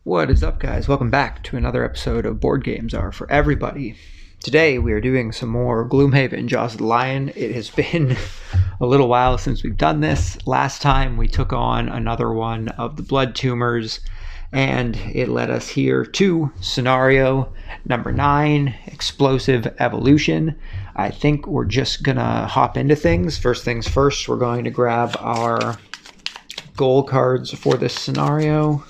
What is up, guys? Welcome back to another episode of Board Games Are For Everybody. Today we are doing some more Gloomhaven Jaws of the Lion. It has been a little while since we've done this. Last time we took on another one of the Blood Tumors, and it led us here to scenario number 9, Explosive Evolution. I think we're just gonna hop into things. First things first, we're going to grab our goal cards for this scenario.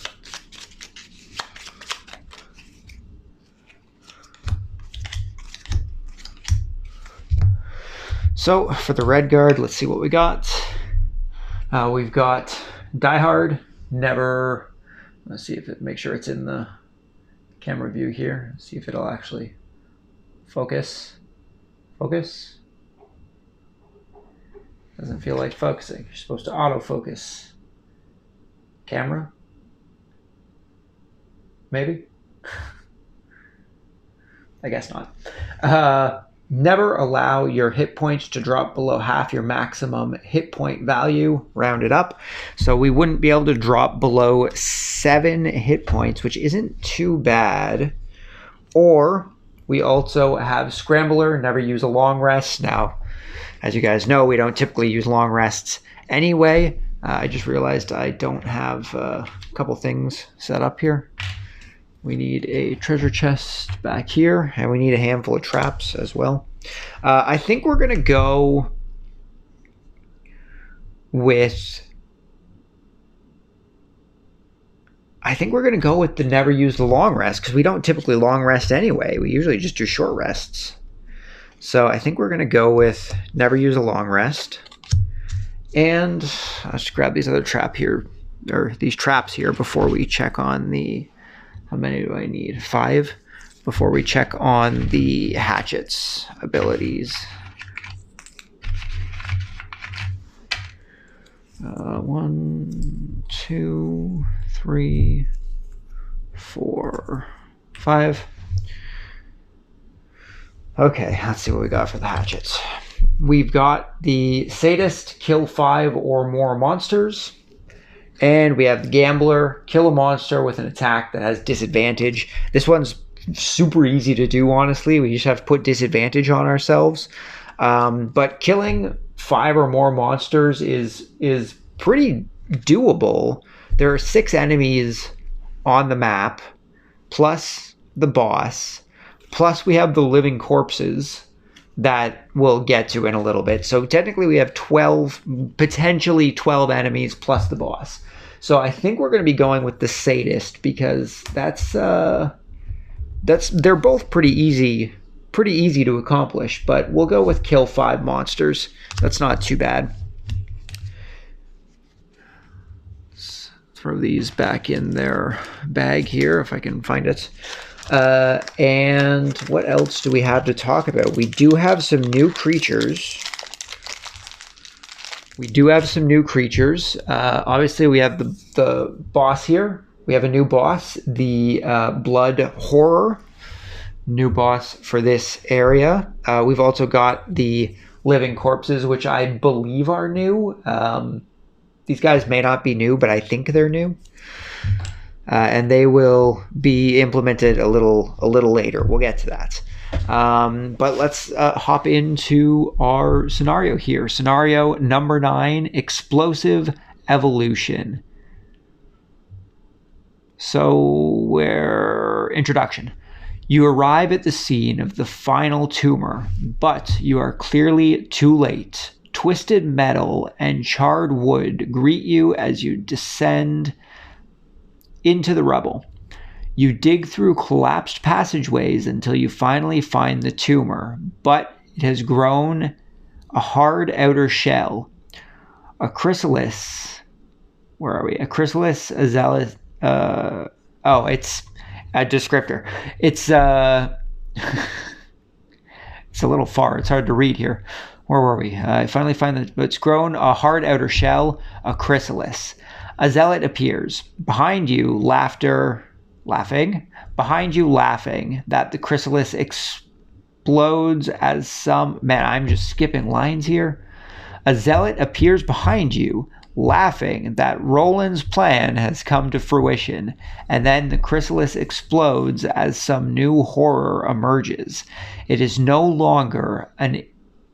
So for the red guard, let's see what we got. We've got Die Hard, Never. Let's see if it, make sure it's in the camera view here. See if it'll actually focus. Focus. Doesn't feel like focusing. You're supposed to autofocus. Camera. Maybe. I guess not. Never allow your hit points to drop below half your maximum hit point value, rounded up. So we wouldn't be able to drop below 7 hit points, which isn't too bad. Or we also have Scrambler, never use a long rest. Now, as you guys know, we don't typically use long rests anyway. I just realized I don't have a couple things set up here. We need a treasure chest back here, and we need a handful of traps as well. I think we're going to go with... the never use the long rest, because we don't typically long rest anyway. We usually just do short rests. So I think we're going to go with never use a long rest. And I'll just grab these other trap here, or these traps here, before we check on the... How many do I need? 5 before we check on the hatchets abilities. 1, 2, 3, 4, 5. Okay, let's see what we got for the hatchets. We've got the Sadist, kill 5 or more monsters. And we have the Gambler, kill a monster with an attack that has disadvantage. This one's super easy to do, honestly. We just have to put disadvantage on ourselves. But killing 5 or more monsters is pretty doable. There are 6 enemies on the map, plus the boss, plus we have the living corpses that we'll get to in a little bit. So technically we have 12, potentially 12 enemies plus the boss. So I think we're going to be going with the Sadist, because they're both pretty easy to accomplish, but we'll go with kill 5 monsters. That's not too bad. Let's throw these back in their bag here if I can find it. And what else do we have to talk about? We do have some new creatures. Obviously, we have the boss here. We have a new boss, the Blood Horror. New boss for this area. We've also got the living corpses, which I believe are new. These guys may not be new, but I think they're new. And they will be implemented a little later. We'll get to that. But let's hop into our scenario here. Scenario number 9, Explosive Evolution. So, introduction. You arrive at the scene of the final tumor, but you are clearly too late. Twisted metal and charred wood greet you as you descend into the rubble. You dig through collapsed passageways until you finally find the tumor, but it has grown a hard outer shell. A chrysalis. Where are we? A chrysalis azalea. It's a descriptor. It's it's a little far. It's hard to read here. Where were we? I finally find that it's grown a hard outer shell, a chrysalis. A zealot appears. Behind you, laughing. Behind you, laughing, that the chrysalis explodes as some... Man, I'm just skipping lines here. A zealot appears behind you, laughing that Roland's plan has come to fruition, and then the chrysalis explodes as some new horror emerges. It is no longer an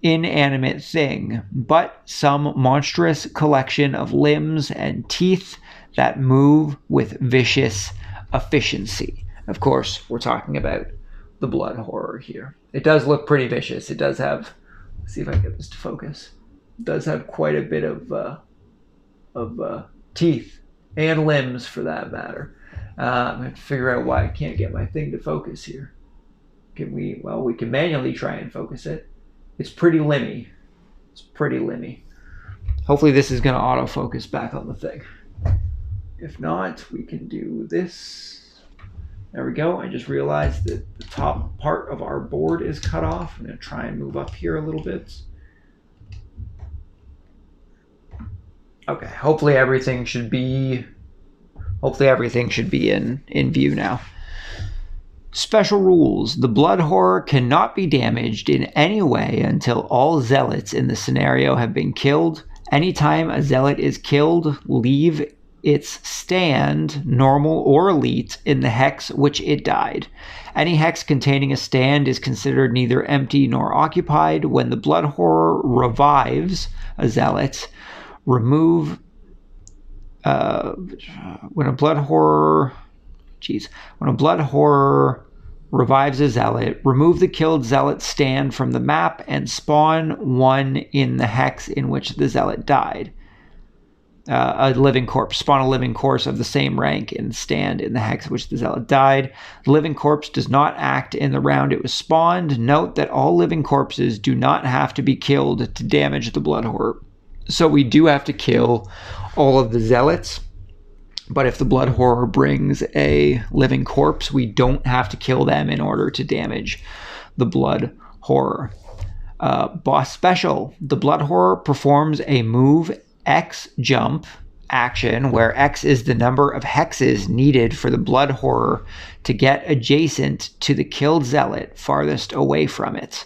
inanimate thing, but some monstrous collection of limbs and teeth that move with vicious efficiency. Of course, we're talking about the blood horror here. It does look pretty vicious. It does have, let's see if I can get this to focus. It does have quite a bit of teeth and limbs, for that matter. I have to figure out why I can't get my thing to focus here. Can we? Well, we can manually try and focus it. It's pretty limmy. It's pretty limmy. Hopefully this is going to autofocus back on the thing. If not, we can do this. There we go. I just realized that the top part of our board is cut off. I'm going to try and move up here a little bit. Okay, hopefully everything should be in view now. Special rules. The blood horror cannot be damaged in any way until all zealots in the scenario have been killed. Anytime a zealot is killed, leave its stand, normal or elite, in the hex which it died. Any hex containing a stand is considered neither empty nor occupied. When the blood horror revives a zealot, when a blood horror revives a zealot, remove the killed zealot's stand from the map and spawn one in the hex in which the zealot died. A living corpse. Spawn a living corpse of the same rank and stand in the hex in which the zealot died. The living corpse does not act in the round it was spawned. Note that all living corpses do not have to be killed to damage the blood horror. So we do have to kill all of the zealots, but if the blood horror brings a living corpse, we don't have to kill them in order to damage the blood horror. Boss special. The blood horror performs a move X jump action where X is the number of hexes needed for the blood horror to get adjacent to the killed zealot farthest away from it.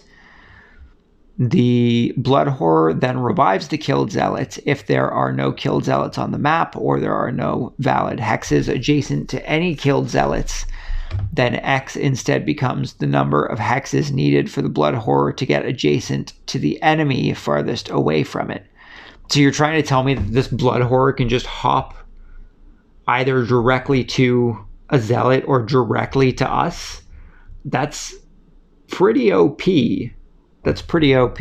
The blood horror then revives the killed zealot if there are no killed zealots on the map or there are no valid hexes adjacent to any killed zealots. Then X instead becomes the number of hexes needed for the blood horror to get adjacent to the enemy farthest away from it. So you're trying to tell me that this blood horror can just hop either directly to a zealot or directly to us? That's pretty OP. That's pretty OP.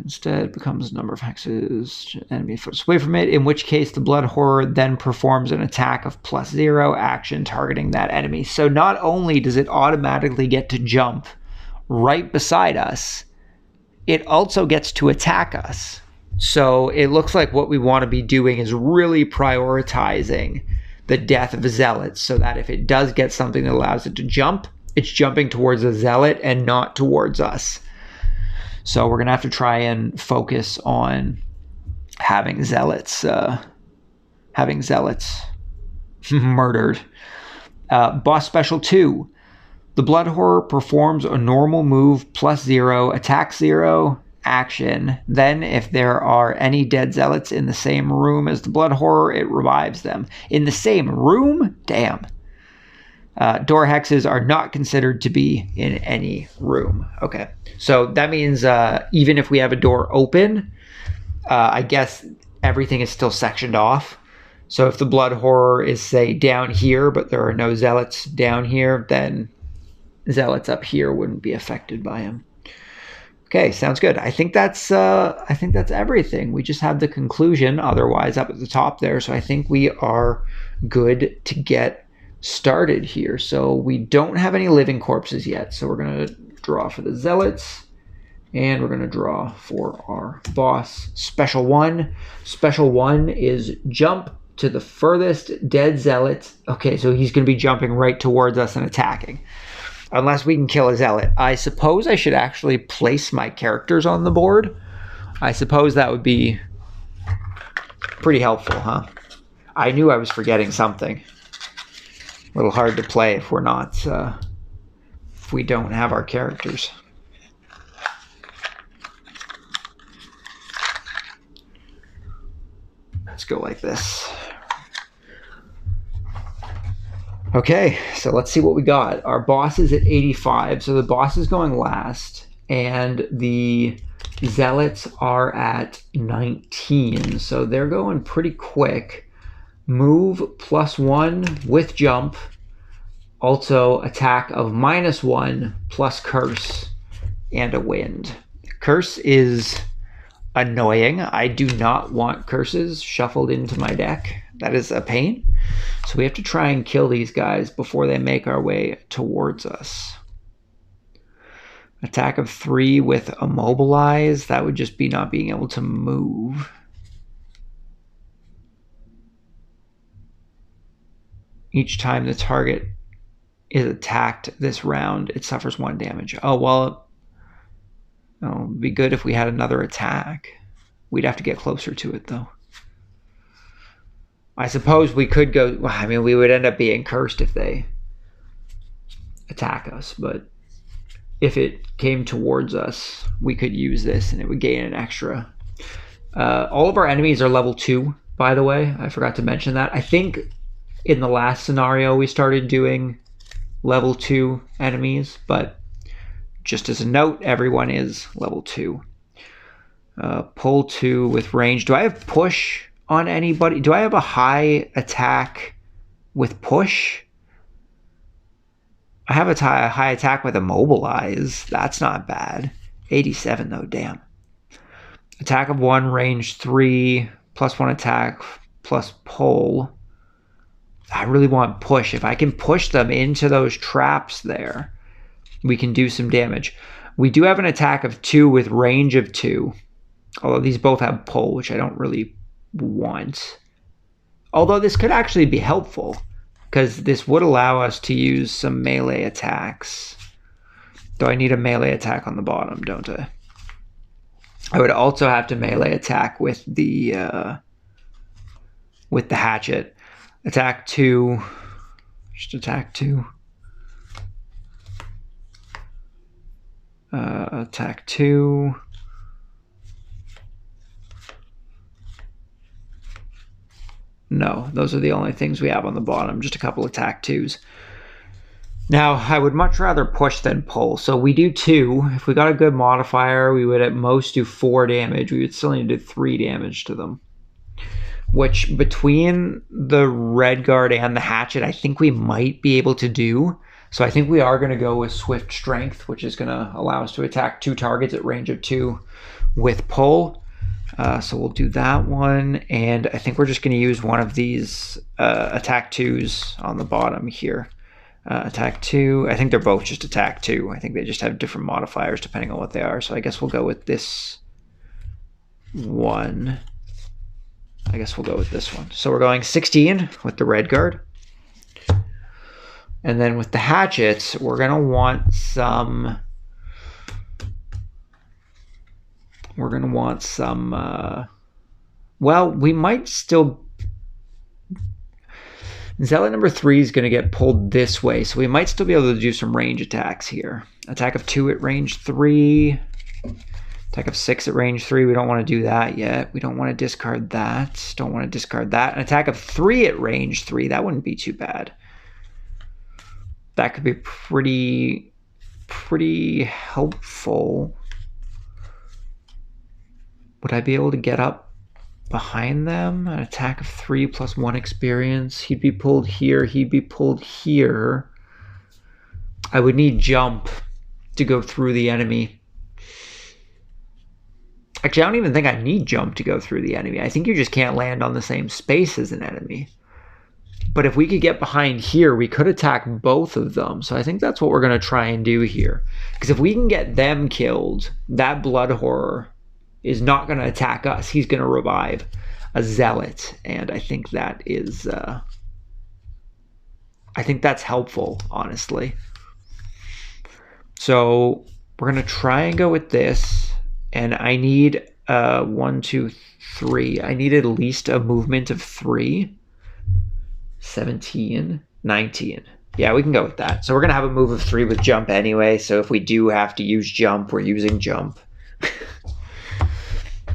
Instead becomes the number of hexes enemy foot away from it, in which case the blood horror then performs an attack of +0 action targeting that enemy. So not only does it automatically get to jump right beside us, it also gets to attack us. So it looks like what we want to be doing is really prioritizing the death of a zealot so that if it does get something that allows it to jump, it's jumping towards a zealot and not towards us. So we're going to have to try and focus on having zealots murdered. Boss special 2. The blood horror performs a normal move +0, attack 0, action. Then if there are any dead zealots in the same room as the blood horror, it revives them. In the same room? Damn. Door hexes are not considered to be in any room. Okay, so that means even if we have a door open, I guess everything is still sectioned off. So if the blood horror is, say, down here, but there are no zealots down here, then zealots up here wouldn't be affected by him. Okay, sounds good. I think that's everything. We just have the conclusion otherwise up at the top there. So I think we are good to get started here. So we don't have any living corpses yet. So we're going to draw for the zealots and we're going to draw for our boss. Special 1. Special 1 is jump to the furthest dead zealot. Okay, so he's going to be jumping right towards us and attacking. Unless we can kill a zealot. I suppose I should actually place my characters on the board. I suppose that would be pretty helpful, huh? I knew I was forgetting something. A little hard to play if we're not, if we don't have our characters. let's go like this. Okay, so let's see what we got. Our boss is at 85, so the boss is going last, and the zealots are at 19, so they're going pretty quick. Move +1 with jump. Also attack of -1 plus curse and a wind. Curse is annoying. I do not want curses shuffled into my deck. That is a pain. So we have to try and kill these guys before they make our way towards us. Attack of 3 with immobilize. That would just be not being able to move. Each time the target is attacked this round, it suffers 1 damage. Oh, well, it would be good if we had another attack. We'd have to get closer to it, though. I suppose we could go... Well, I mean, we would end up being cursed if they attack us, but if it came towards us, we could use this and it would gain an extra. All of our enemies are level 2, by the way. I forgot to mention that. I think in the last scenario we started doing level 2 enemies, but just as a note, everyone is level 2. Pull 2 with range. Do I have push on anybody? Do I have a high attack with push? I have a high attack with immobilize. That's not bad. 87 though, damn. Attack of 1, range 3, +1 attack, plus pull. I really want push. If I can push them into those traps there, we can do some damage. We do have an attack of 2 with range of 2. Although these both have pull, which I don't really want. Although this could actually be helpful, because this would allow us to use some melee attacks. Though I need a melee attack on the bottom, don't I? I would also have to melee attack with the hatchet. Attack 2. Just attack 2. Attack 2. No, those are the only things we have on the bottom. Just a couple attack 2s. Now, I would much rather push than pull. So we do 2. If we got a good modifier, we would at most do 4 damage. We would still need to do 3 damage to them. Which, between the red guard and the hatchet, I think we might be able to do. So I think we are going to go with swift strength, which is going to allow us to attack 2 targets at range of 2 with pull. So we'll do that one. And I think we're just going to use one of these attack 2s on the bottom here. Attack 2. I think they're both just attack 2. I think they just have different modifiers depending on what they are. So I guess we'll go with this one. I guess we'll go with this one. So we're going 16 with the red guard. And then with the hatchets, we're going to want some... well, we might still... Zealot number 3 is going to get pulled this way, so we might still be able to do some range attacks here. Attack of 2 at range 3. Attack of 6 at range 3. We don't want to do that yet. We don't want to discard that. Don't want to discard that. An attack of 3 at range 3. That wouldn't be too bad. That could be pretty helpful. Would I be able to get up behind them? An attack of 3 plus 1 experience. He'd be pulled here. He'd be pulled here. I would need jump to go through the enemy. Actually, I don't even think I need jump to go through the enemy. I think you just can't land on the same space as an enemy. But if we could get behind here, we could attack both of them. So I think that's what we're going to try and do here. Because if we can get them killed, that blood horror is not going to attack us. He's going to revive a zealot. And I think that is... I think that's helpful, honestly. So we're going to try and go with this. And I need 1, 2, 3. I need at least a movement of 3. 17, 19. Yeah, we can go with that. So we're going to have a move of 3 with jump anyway. So if we do have to use jump, we're using jump.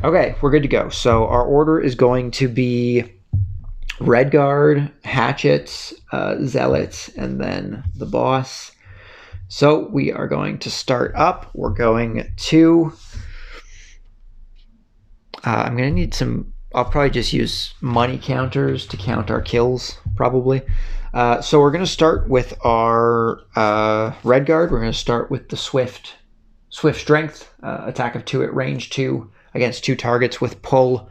Okay, we're good to go. So our order is going to be Redguard, Hatchets, Zealots, and then the boss. So we are going to start up. We're going to... I'm going to need some... I'll probably just use money counters to count our kills, probably. So we're going to start with our Redguard. We're going to start with the Swift Strength, attack of 2 at range 2 against 2 targets with pull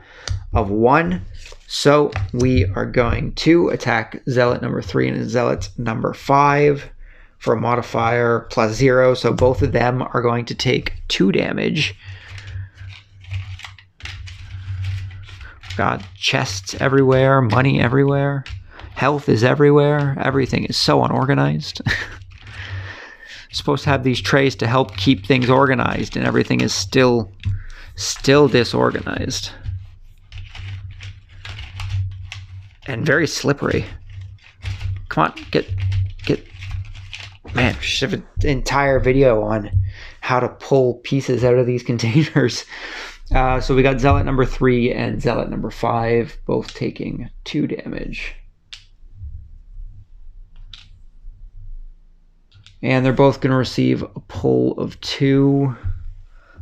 of 1. So we are going to attack Zealot number 3 and Zealot number 5 for a modifier +0. So both of them are going to take 2 damage. Got chests everywhere, money everywhere, health is everywhere. Everything is so unorganized. Supposed to have these trays to help keep things organized, and everything is still disorganized. And very slippery. Come on, get. Man, we should have an entire video on how to pull pieces out of these containers. So we got Zealot number 3 and Zealot number 5, both taking 2 damage. And they're both going to receive a pull of 2.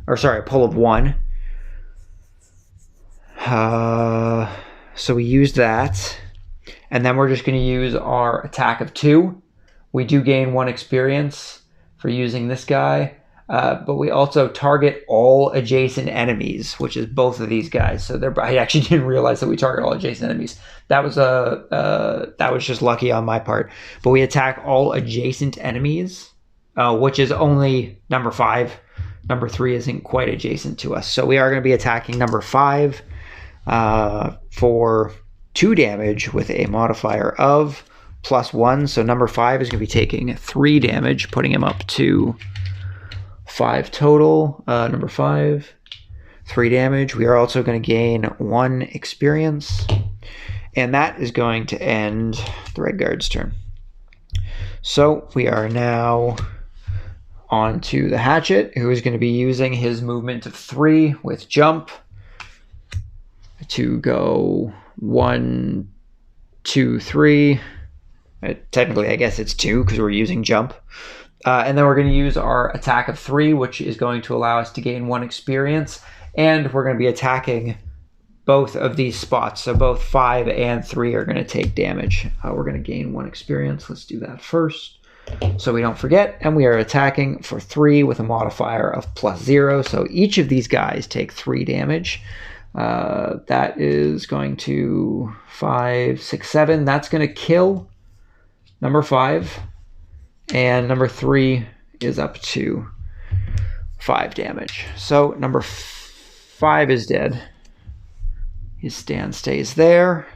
Or sorry, a pull of 1. So we use that. And then we're just going to use our attack of 2. We do gain 1 experience for using this guy. But we also target all adjacent enemies, which is both of these guys. So I actually didn't realize that we target all adjacent enemies. That was just lucky on my part. But we attack all adjacent enemies, which is only number 5. Number 3 isn't quite adjacent to us. So we are going to be attacking number 5 for 2 damage with a modifier of +1. So number 5 is going to be taking 3 damage, putting him up to 5 total. Number 5, 3 damage. We are also going to gain 1 experience. And that is going to end the Redguard's turn. So we are now on to the Hatchet, who is going to be using his movement of 3 with jump to go 1, 2, 3. Technically, I guess it's 2 because we're using jump. And then we're going to use our attack of 3, which is going to allow us to gain 1 experience. And we're going to be attacking both of these spots. So both 5 and 3 are going to take damage. We're going to gain 1 experience. Let's do that first so we don't forget. And we are attacking for 3 with a modifier of +0. So each of these guys take 3 damage. That is going to 5, 6, 7. That's going to kill number 5. And number 3 is up to 5 damage. So number 5 is dead. His stand stays there.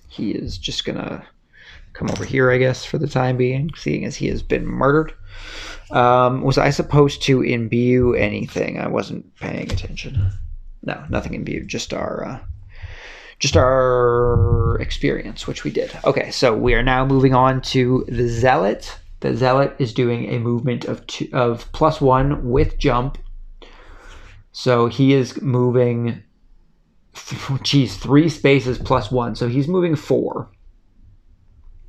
He is just going to come over here, I guess, for the time being, seeing as he has been murdered. Was I supposed to imbue anything? I wasn't paying attention. No, nothing imbued, just our experience, which we did. Okay, so we are now moving on to the Zealot. The Zealot is doing a movement of +1 with jump. So he is moving, 3 spaces +1. So he's moving 4.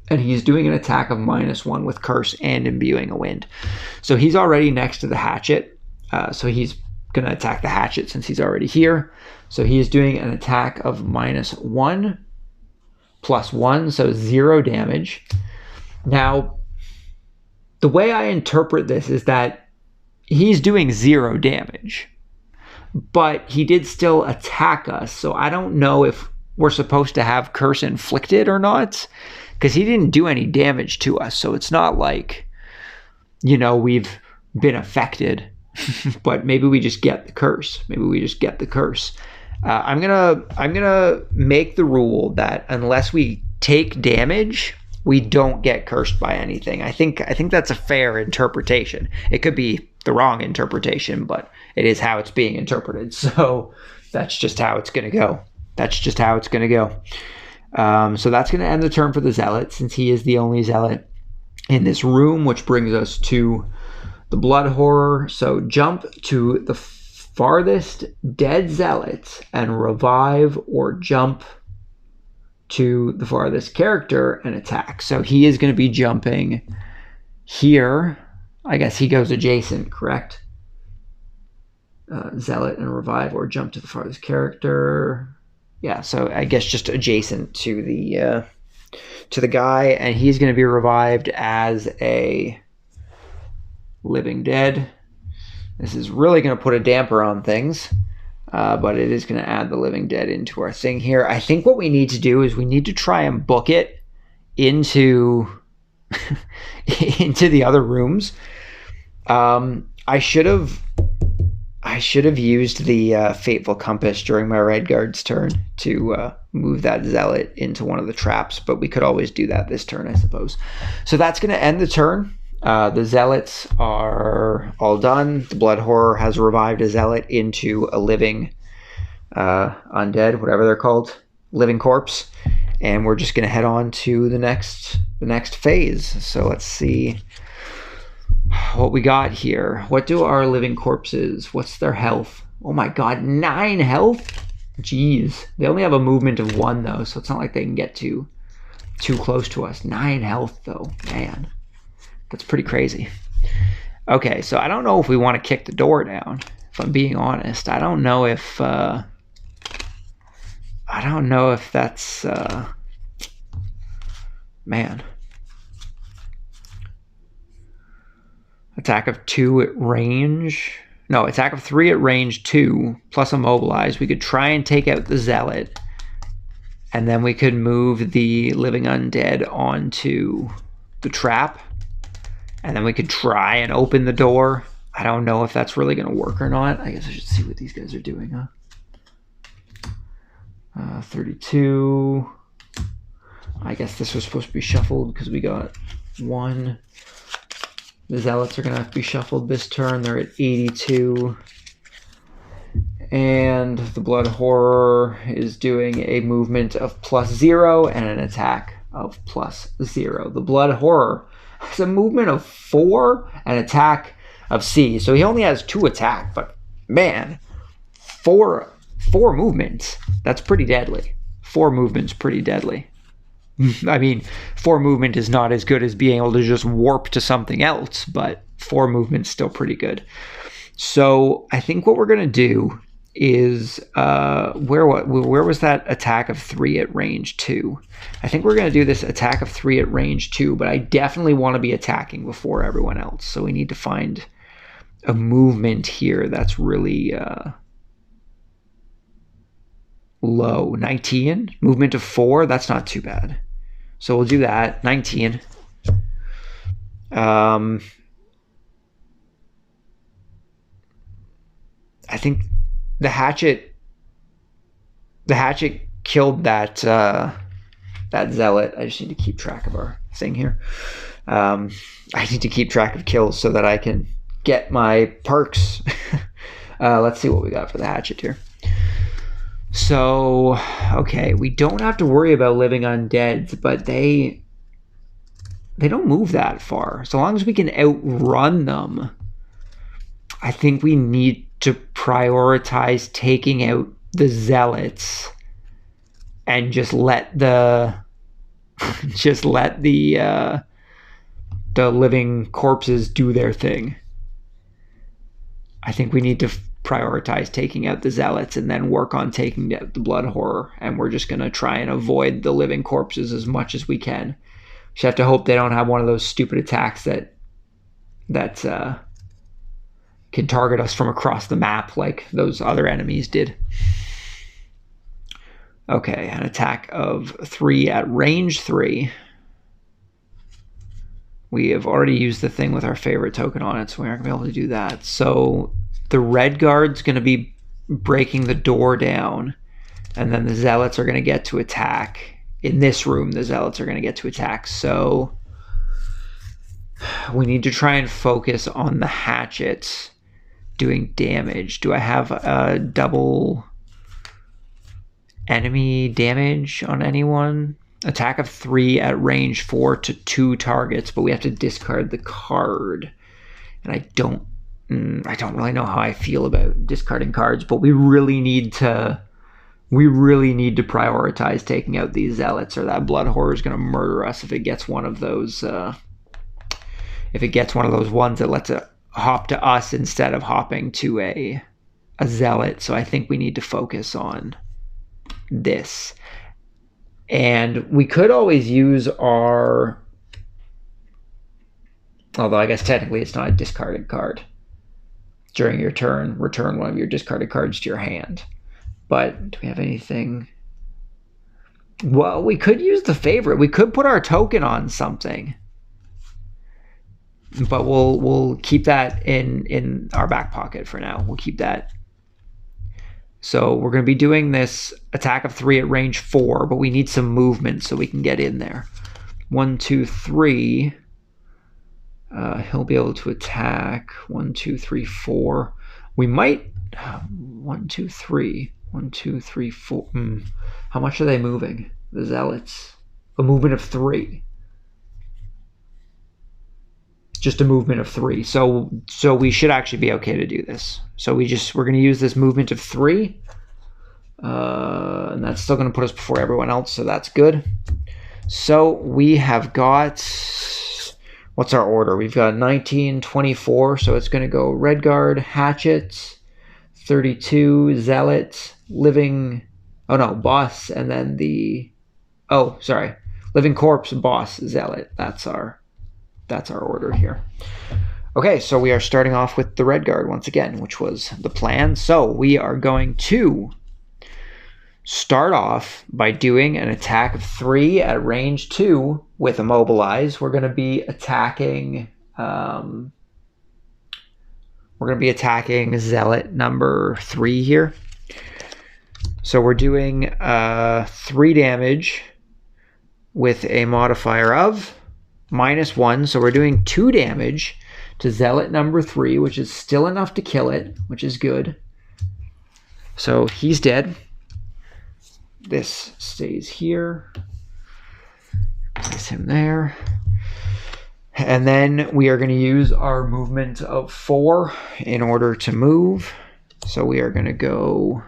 And he's doing an attack of -1 with curse and imbuing a wind. So he's already next to the Hatchet. So he's going to attack the Hatchet since he's already here. So he is doing an attack of -1 +1. So 0 damage. Now, the way I interpret this is that he's doing 0 damage, but he did still attack us. So I don't know if we're supposed to have curse inflicted or not, because he didn't do any damage to us. So it's not like, you know, we've been affected, but maybe we just get the curse. Maybe we just get the curse. I'm gonna make the rule that unless we take damage, we don't get cursed by anything. I think that's a fair interpretation. It could be the wrong interpretation, but it is how it's being interpreted. So that's just how it's going to go. So that's going to end the turn for the Zealot, since he is the only Zealot in this room, which brings us to the Blood Horror. So jump to the farthest dead zealot and revive or jump to the farthest character and attack. So he is going to be jumping here. I guess he goes adjacent, correct? Zealot and revive or jump to the farthest character. Yeah, so I guess just adjacent to the guy, and he's going to be revived as a living dead. This is really going to put a damper on things, but it is going to add the living dead into our thing here. I think what we need to do is we need to try and book it into into the other rooms. I should have used the Fateful Compass during my Red Guard's turn to move that Zealot into one of the traps, but we could always do that this turn, I suppose. So that's going to end the turn. The Zealots are all done. The Blood Horror has revived a Zealot into a living undead, whatever they're called, living corpse. And we're just going to head on to the next phase. So let's see what we got here. What do our living corpses, what's their health? Oh my god, 9 health? Jeez. They only have a movement of 1 though, so it's not like they can get too close to us. 9 health though, man. That's pretty crazy. Okay, so I don't know if we want to kick the door down, if I'm being honest. I don't know if that's man. Attack of 2 at range. No, attack of 3 at range 2, plus immobilize. We could try and take out the Zealot, and then we could move the living undead onto the trap, and then we could try and open the door. I don't know if that's really going to work or not. I guess I should see what these guys are doing, huh? 32. I guess this was supposed to be shuffled because we got 1. The Zealots are going to have to be shuffled this turn. They're at 82. And the Blood Horror is doing a movement of +0 and an attack of +0. The Blood Horror has a movement of 4 and attack of C. So he only has 2 attack, but man, 4 movements. That's pretty deadly. 4 movements pretty deadly. I mean, 4 movement is not as good as being able to just warp to something else, but 4 movement's still pretty good. So I think what we're going to do is, where was that attack of 3 at range 2? I think we're going to do this attack of 3 at range 2, but I definitely want to be attacking before everyone else. So we need to find a movement here that's really low. 19, movement of 4, that's not too bad. So we'll do that. 19. I think the hatchet killed that Zealot. I just need to keep track of our thing here. I need to keep track of kills so that I can get my perks. Let's see what we got for the hatchet here. So, okay, we don't have to worry about living undeads, but they don't move that far. So long as we can outrun them, I think we need to prioritize taking out the Zealots and just let the living corpses do their thing. I think we need to prioritize taking out the Zealots and then work on taking out the Blood Horror, and we're just going to try and avoid the living corpses as much as we can. Just have to hope they don't have one of those stupid attacks that can target us from across the map like those other enemies did. Okay, an attack of 3 at range 3. We have already used the thing with our favorite token on it, so we aren't going to be able to do that. So the Red Guard's going to be breaking the door down, and then the Zealots are going to get to attack. In this room, the Zealots are going to get to attack. So we need to try and focus on the hatchets doing damage. Do I have a double enemy damage on anyone? Attack of 3 at range 4 to 2 targets, but we have to discard the card. And I don't I don't really know how I feel about discarding cards, but we really need to prioritize taking out these zealots, or that blood horror is going to murder us if it gets one of those. If it gets one of those ones that lets it hop to us instead of hopping to a zealot. So I think we need to focus on this. And we could always use our, although I guess technically it's not a discarded card. During your turn, return one of your discarded cards to your hand. But do we have anything? Well, we could use the favorite. We could put our token on something. But we'll keep that in our back pocket for now. We'll keep that. So we're going to be doing this attack of 3 at range 4, but we need some movement so we can get in there. 1, 2, 3. He'll be able to attack 1, 2, 3, 4. We might 1, 2, 3. 1, 2, 3, 4. How much are they moving? The zealots. A movement of 3. Just a movement of 3. So we should actually be okay to do this. So we're going to use this movement of 3. And that's still going to put us before everyone else, so that's good. So we have got, what's our order? We've got 19, 24, so it's going to go Red Guard, Hatchet, 32, Zealot, Boss, and then Living Corpse, Boss, Zealot. That's our order here. Okay, so we are starting off with the Red Guard once again, which was the plan. So we are going to start off by doing an attack of 3 at range 2 with Immobilize. We're going to be attacking Zealot number 3 here. So we're doing 3 damage with a modifier of -1. So we're doing 2 damage to Zealot number 3, which is still enough to kill it, which is good. So he's dead. This stays here. Place him there. And then we are going to use our movement of 4 in order to move. So we are going to go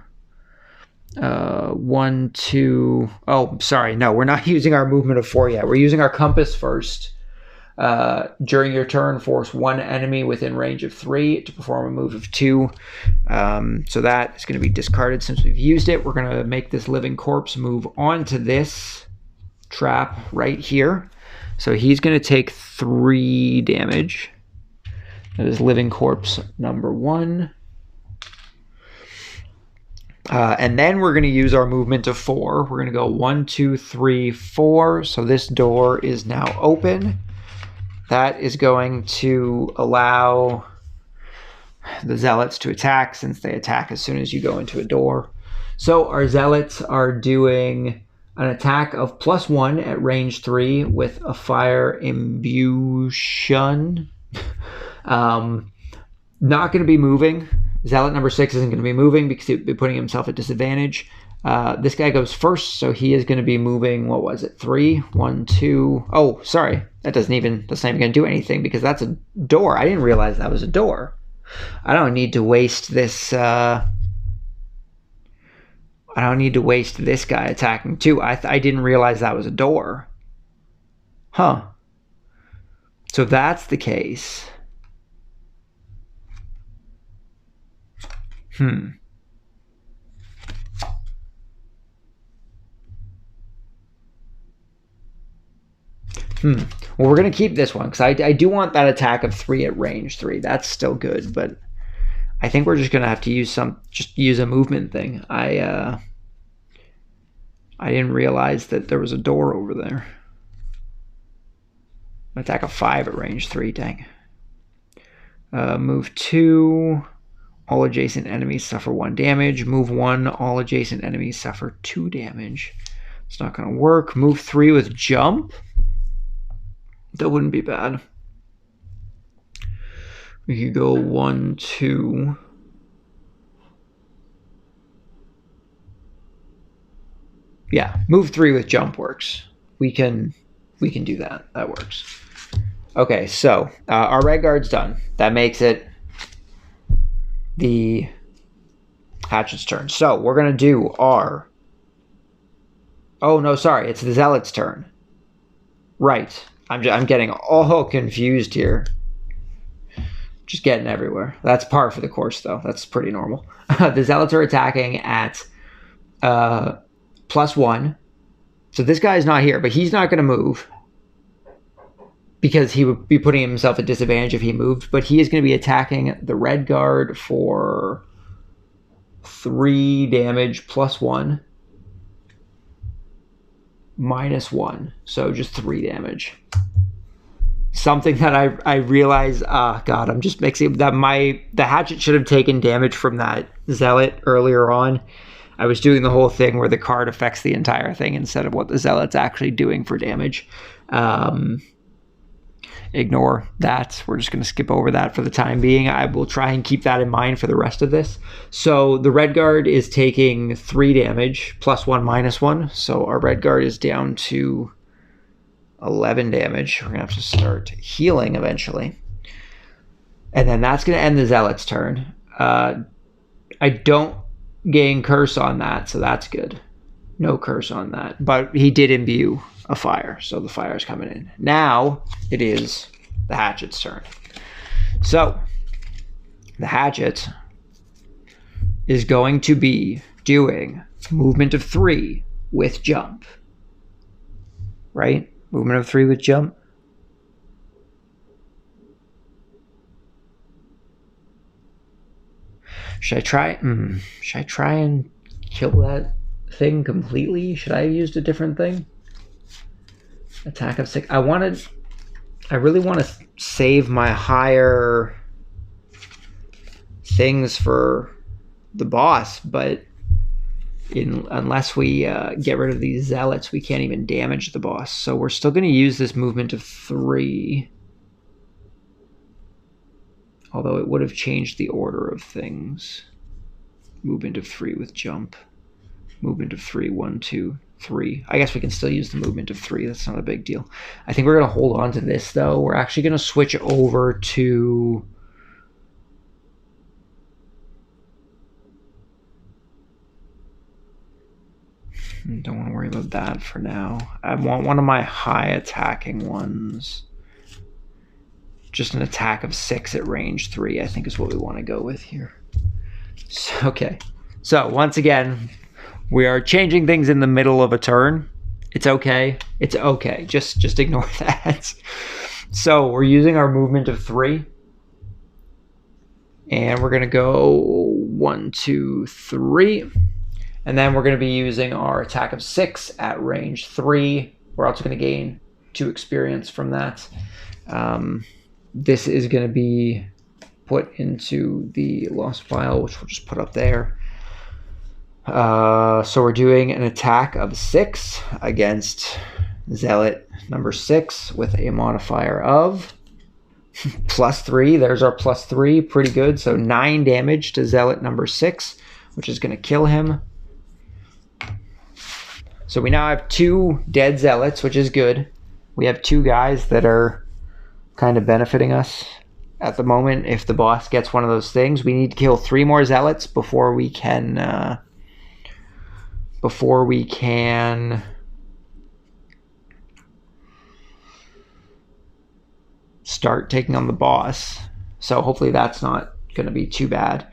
1, 2. Oh, sorry. No, we're not using our movement of 4 yet. We're using our compass first. During your turn, force 1 enemy within range of 3 to perform a move of 2. So that is going to be discarded since we've used it. We're going to make this Living Corpse move onto this trap right here. So he's going to take 3 damage. That is Living Corpse number 1. And then we're going to use our movement of 4. We're going to go 1, 2, 3, 4. So this door is now open. That is going to allow the Zealots to attack, since they attack as soon as you go into a door. So our Zealots are doing an attack of +1 at range 3 with a fire imbution. Not going to be moving. Zealot number 6 isn't going to be moving because he'd be putting himself at disadvantage. This guy goes first, so he is going to be moving, what was it, 3? 1, 2. Oh, sorry. That's not even going to do anything because that's a door. I didn't realize that was a door. I don't need to waste this. I don't need to waste this guy attacking too. I didn't realize that was a door. Huh. So if that's the case. Well, we're going to keep this one because I do want that attack of 3 at range 3. That's still good, but I think we're just going to have to use a movement thing. I didn't realize that there was a door over there. Attack of 5 at range 3, dang. Move 2. All adjacent enemies suffer 1 damage. Move 1. All adjacent enemies suffer 2 damage. It's not going to work. Move 3 with jump. That wouldn't be bad. We could go 1, 2. Yeah, move 3 with jump works. We can do that. That works. Okay, so our Red Guard's done. That makes it the Hatchet's turn. So we're going to do our... Oh, no, sorry. It's the Zealot's turn. Right. I'm getting all confused here. Just getting everywhere. That's par for the course, though. That's pretty normal. The Zealots are attacking at +1. So this guy's not here, but he's not going to move because he would be putting himself at disadvantage if he moved. But he is going to be attacking the red guard for 3 damage +1. -1. So just 3 damage. Something that I realize, God, I'm just mixing that the Hatchet should have taken damage from that Zealot earlier on. I was doing the whole thing where the card affects the entire thing instead of what the Zealot's actually doing for damage. Ignore that. We're just going to skip over that for the time being. I will try and keep that in mind for the rest of this. So the red guard is taking 3 damage, +1, -1. So our red guard is down to 11 damage. We're going to have to start healing eventually. And then that's going to end the Zealot's turn. I don't gain curse on that, so that's good. No curse on that. But he did imbue a fire, so the fire is coming in. Now it is the Hatchet's turn. So the Hatchet is going to be doing movement of 3 with jump. Right? Movement of 3 with jump. Should I try? Should I try and kill that thing completely? Should I have used a different thing? Attack of 6. I really want to save my higher things for the boss, but unless we get rid of these Zealots, we can't even damage the boss. So we're still going to use this movement of 3. Although it would have changed the order of things. Movement of 3 with jump. Movement of 3, 1, 2, 3. I guess we can still use the movement of 3. That's not a big deal. I think we're going to hold on to this, though. We're actually going to switch over to... Don't want to worry about that for now. I want one of my high attacking ones. Just an attack of 6 at range 3, I think is what we want to go with here. So, okay. So, once again, we are changing things in the middle of a turn. It's okay. It's okay. Just ignore that. So, we're using our movement of 3. And we're going to go 1, 2, 3. And then we're going to be using our attack of 6 at range 3. We're also going to gain 2 experience from that. This is going to be put into the lost file, which we'll just put up there. So we're doing an attack of 6 against Zealot number 6 with a modifier of +3. There's our +3. Pretty good. So 9 damage to Zealot number 6, which is going to kill him. So we now have 2 dead Zealots, which is good. We have 2 guys that are kind of benefiting us at the moment. If the boss gets one of those things, we need to kill 3 more Zealots before we can start taking on the boss. So hopefully that's not going to be too bad.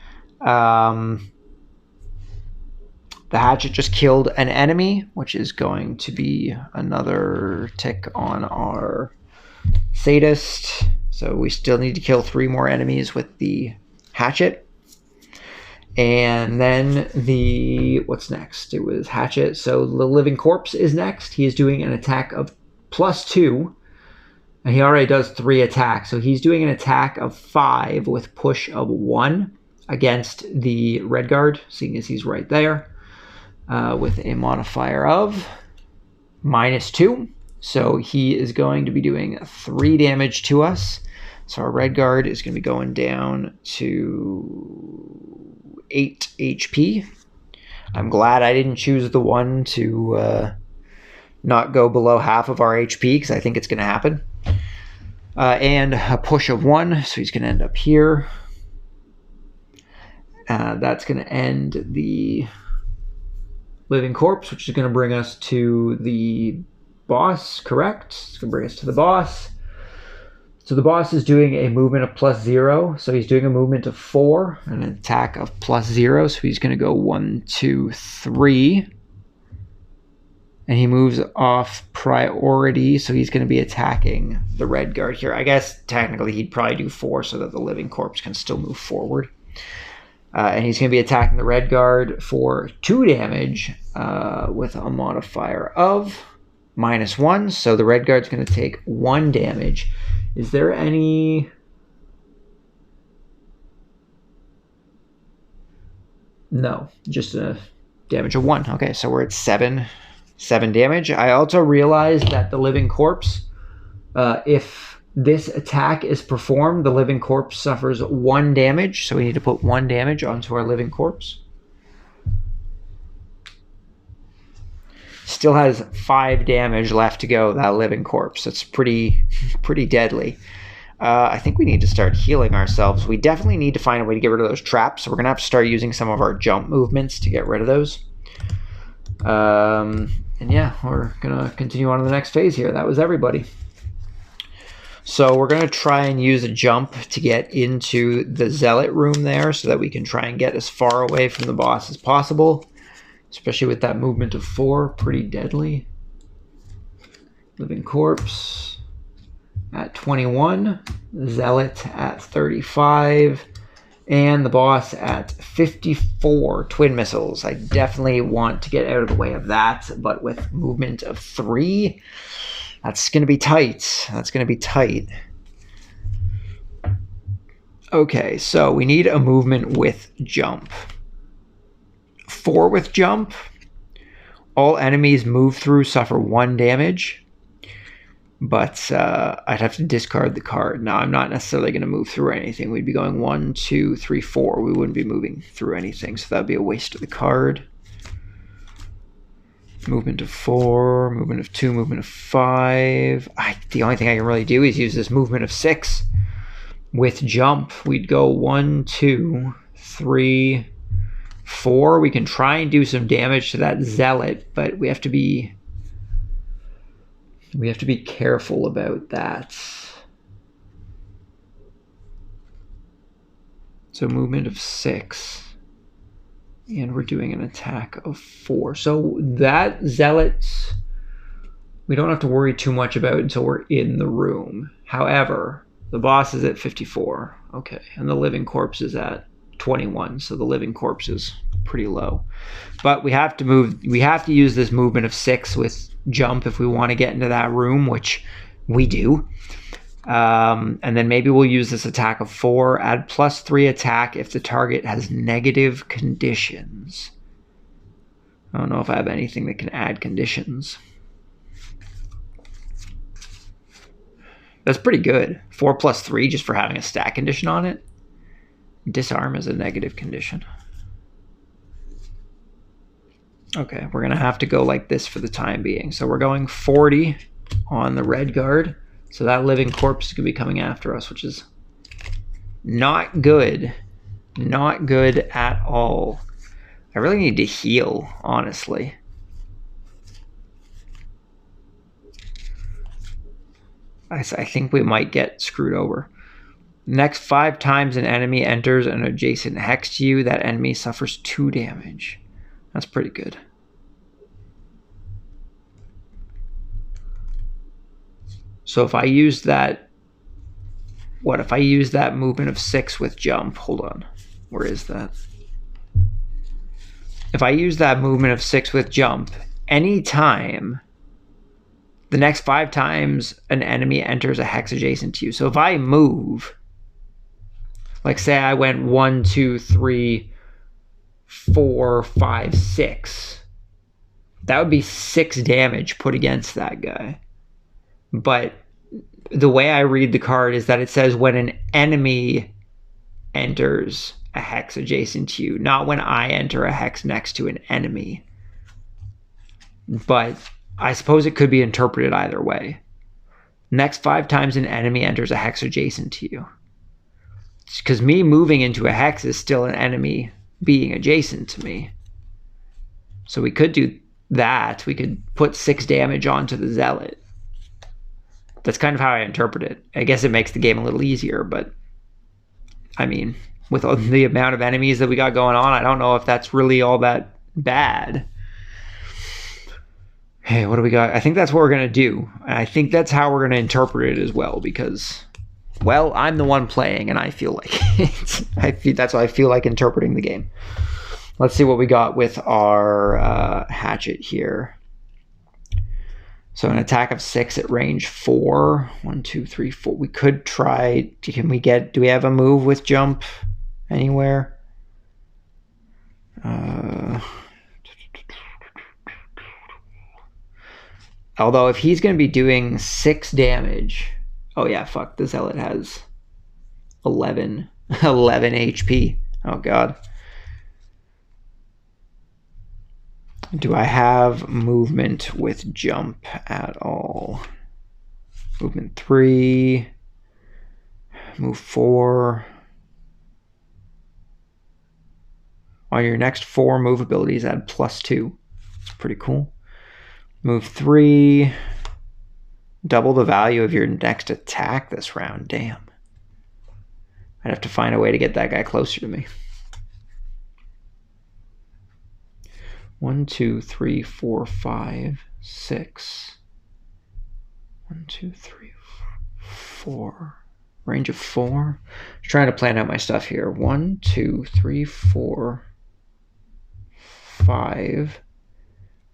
The Hatchet just killed an enemy, which is going to be another tick on our Sadist. So we still need to kill 3 more enemies with the Hatchet. And then what's next? It was Hatchet. So the Living Corpse is next. He is doing an attack of +2. And he already does 3 attacks. So he's doing an attack of 5 with push of 1 against the Red Guard, seeing as he's right there. With a modifier of -2. So he is going to be doing 3 damage to us. So our Red Guard is going to be going down to 8 HP. I'm glad I didn't choose the one to not go below half of our HP, because I think it's going to happen. And a push of 1, so he's going to end up here. That's going to end the living corpse, which is going to bring us to the boss, correct? It's going to bring us to the boss. So the boss is doing a movement of +0. So he's doing a movement of 4 and an attack of +0. So he's going to go 1, 2, 3. And he moves off priority. So he's going to be attacking the red guard here. I guess technically he'd probably do 4 so that the living corpse can still move forward. And he's going to be attacking the red guard for 2 damage with a modifier of -1. So the red guard's going to take 1 damage. Is there any... No, just a damage of 1. Okay, so we're at 7 damage. I also realized that the living corpse, if this attack is performed, the living corpse suffers 1 damage. So we need to put 1 damage onto our living corpse. Still has 5 damage left to go, that living corpse. That's pretty deadly. I think we need to start healing ourselves. We definitely need to find a way to get rid of those traps. So we're going to have to start using some of our jump movements to get rid of those. And yeah, we're going to continue on to the next phase here. That was everybody. So we're going to try and use a jump to get into the zealot room there so that we can try and get as far away from the boss as possible. Especially with that movement of 4, pretty deadly. Living corpse at 21, zealot at 35, and the boss at 54 twin missiles. I definitely want to get out of the way of that, but with movement of 3, that's going to be tight. That's going to be tight. Okay, so we need a movement with jump. 4 with jump. All enemies move through suffer 1 damage. But I'd have to discard the card. Now, I'm not necessarily going to move through anything. We'd be going 1, 2, 3, 4. We wouldn't be moving through anything, so that would be a waste of the card. Movement of 4, movement of 2, movement of 5. The only thing I can really do is use this movement of 6. With jump, we'd go 1, 2, 3, 4. We can try and do some damage to that zealot, but we have to be careful about that. So movement of 6. And we're doing an attack of 4. So that zealot, we don't have to worry too much about until we're in the room. However, the boss is at 54. Okay, and the living corpse is at 21. So the living corpse is pretty low. But we have to use this movement of 6 with jump if we want to get into that room, which we do. And then maybe we'll use this attack of 4, add +3 attack if the target has negative conditions. I don't know if I have anything that can add conditions. That's pretty good. 4 + 3 just for having a stat condition on it. Disarm is a negative condition. Okay, we're going to have to go like this for the time being. So we're going 40 on the red guard. So that living corpse is going to be coming after us, which is not good. Not good at all. I really need to heal, honestly. I think we might get screwed over. Next 5 times an enemy enters an adjacent hex to you, that enemy suffers 2 damage. That's pretty good. So if I use that, what if I use that movement of 6 with jump? Hold on, where is that? If I use that movement of 6 with jump, anytime, the next 5 times an enemy enters a hex adjacent to you. So if I move, like say I went 1, 2, 3, 4, 5, 6, that would be 6 damage put against that guy. But the way I read the card is that it says when an enemy enters a hex adjacent to you, not when I enter a hex next to an enemy. But I suppose it could be interpreted either way. Next 5 times an enemy enters a hex adjacent to you. Because me moving into a hex is still an enemy being adjacent to me. So we could do that. We could put 6 damage onto the Zealot. That's kind of how I interpret it. I guess it makes the game a little easier, but I mean, with the amount of enemies that we got going on, I don't know if that's really all that bad. Hey, what do we got? I think that's what we're going to do. And I think that's how we're going to interpret it as well, because, well, I'm the one playing and I feel like that's how I feel like interpreting the game. Let's see what we got with our hatchet here. So an attack of 6 at range 4. 1, 2, 3, 4. We could try. Do we have a move with jump anywhere? Although if he's going to be doing 6 damage. Oh yeah, fuck. The Zealot has 11 HP. Oh god. Do I have movement with jump at all? Movement 3. Move 4. On your next 4 move abilities, add +2. It's pretty cool. Move 3. Double the value of your next attack this round. Damn. I'd have to find a way to get that guy closer to me. 1, 2, 3, 4, 5, 6. 1, 2, 3, 4. Range of 4. Just trying to plan out my stuff here. 1, 2, 3, 4, 5.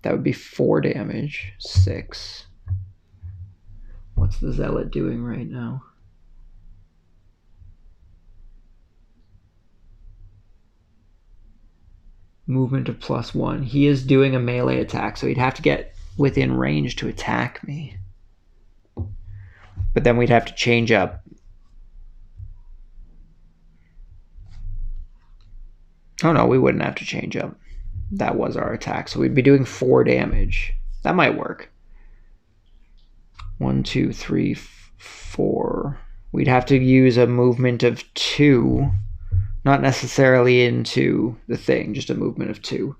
That would be 4 damage. 6. What's the Zealot doing right now? Movement of +1. He is doing a melee attack, so he'd have to get within range to attack me. But then we'd have to change up. Oh no, we wouldn't have to change up. That was our attack, so we'd be doing 4 damage. That might work. 1, 2, 3, 4. We'd have to use a movement of 2. Not necessarily into the thing, just a movement of 2.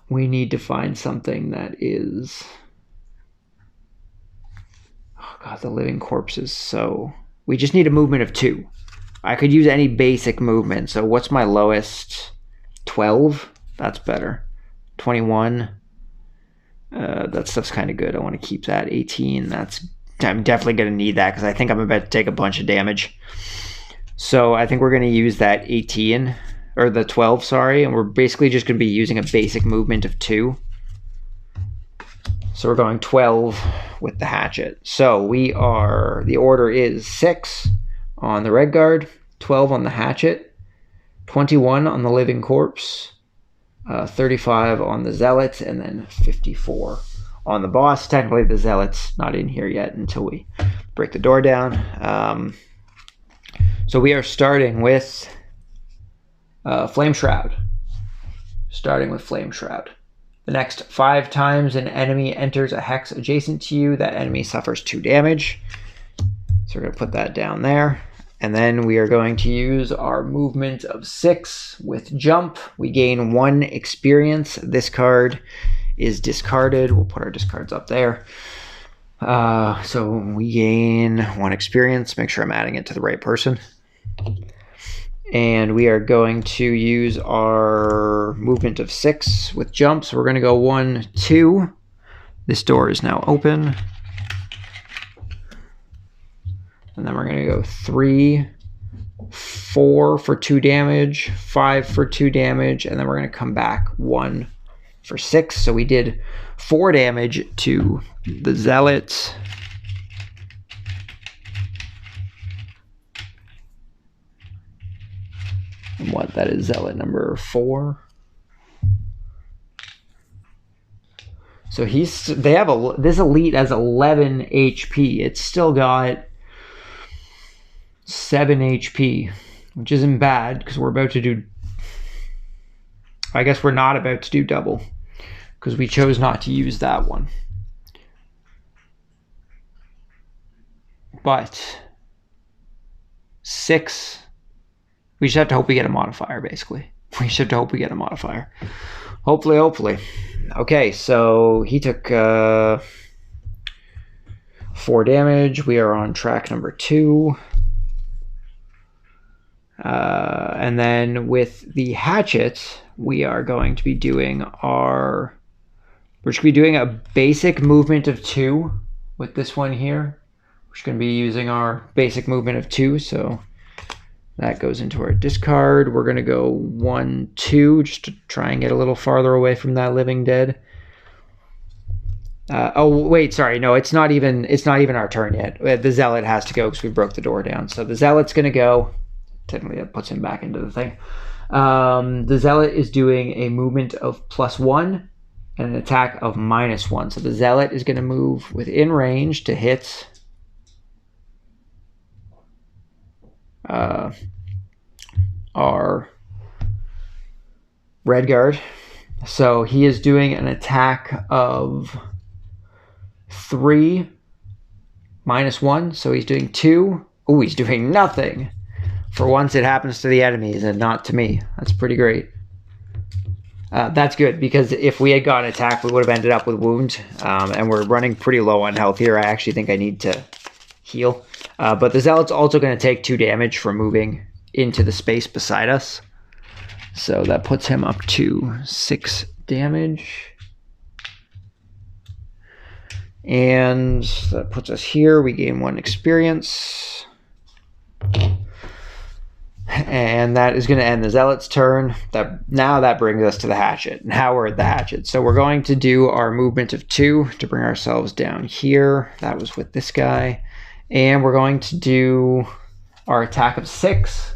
We need to find something that is... Oh god, the living corpse is so... We just need a movement of 2. I could use any basic movement. So what's my lowest? 12? That's better. 21? That stuff's kind of good. I want to keep that. 18, I'm definitely going to need that because I think I'm about to take a bunch of damage. So I think we're going to use that 18, or the 12, sorry, and we're basically just going to be using a basic movement of 2. So we're going 12 with the hatchet. So the order is 6 on the red guard, 12 on the hatchet, 21 on the living corpse, 35 on the Zealot, and then 54 on the boss. Technically the Zealot's not in here yet until we break the door down. So we are starting with Flame Shroud. Starting with Flame Shroud. The next 5 times an enemy enters a hex adjacent to you, that enemy suffers 2 damage. So we're going to put that down there. And then we are going to use our movement of 6 with jump. We gain 1 experience. This card is discarded. We'll put our discards up there. So we gain 1 experience. Make sure I'm adding it to the right person. And we are going to use our movement of 6 with jump. So we're going to go 1, 2. This door is now open. And then we're going to go 3, 4 for 2 damage, 5 for 2 damage, and then we're going to come back 1 for 6. So we did 4 damage to the Zealot. And what, that is Zealot number 4. So this elite has 11 HP. It's still got 7 HP, which isn't bad because we're about to do... I guess we're not about to do double because we chose not to use that one. But 6 We just have to hope we get a modifier, basically. We just have to hope we get a modifier. Hopefully, hopefully. Okay, so he took 4 damage. We are on track number 2. And then with the hatchet, we are going to be doing we're just going to be doing a basic movement of 2 with this one here. We're just going to be using our basic movement of 2, so that goes into our discard. We're going to go 1, 2, just to try and get a little farther away from that living dead. Oh wait, sorry, no, it's not even our turn yet. The zealot has to go because we broke the door down. So the zealot's going to go. Technically, that puts him back into the thing. The zealot is doing a movement of +1 and an attack of -1. So the zealot is going to move within range to hit our red guard. So he is doing an attack of 3 -1. So he's doing 2. Oh, he's doing nothing. For once, it happens to the enemies and not to me. That's pretty great. That's good, because if we had gotten attacked, we would have ended up with wound. And we're running pretty low on health here. I actually think I need to heal. But the zealot's also going to take 2 damage for moving into the space beside us. So that puts him up to 6 damage. And that puts us here. We gain 1 experience. And that is going to end the zealot's turn. Now that brings us to the hatchet. Now we're at the hatchet. So we're going to do our movement of 2 to bring ourselves down here. That was with this guy. And we're going to do our attack of 6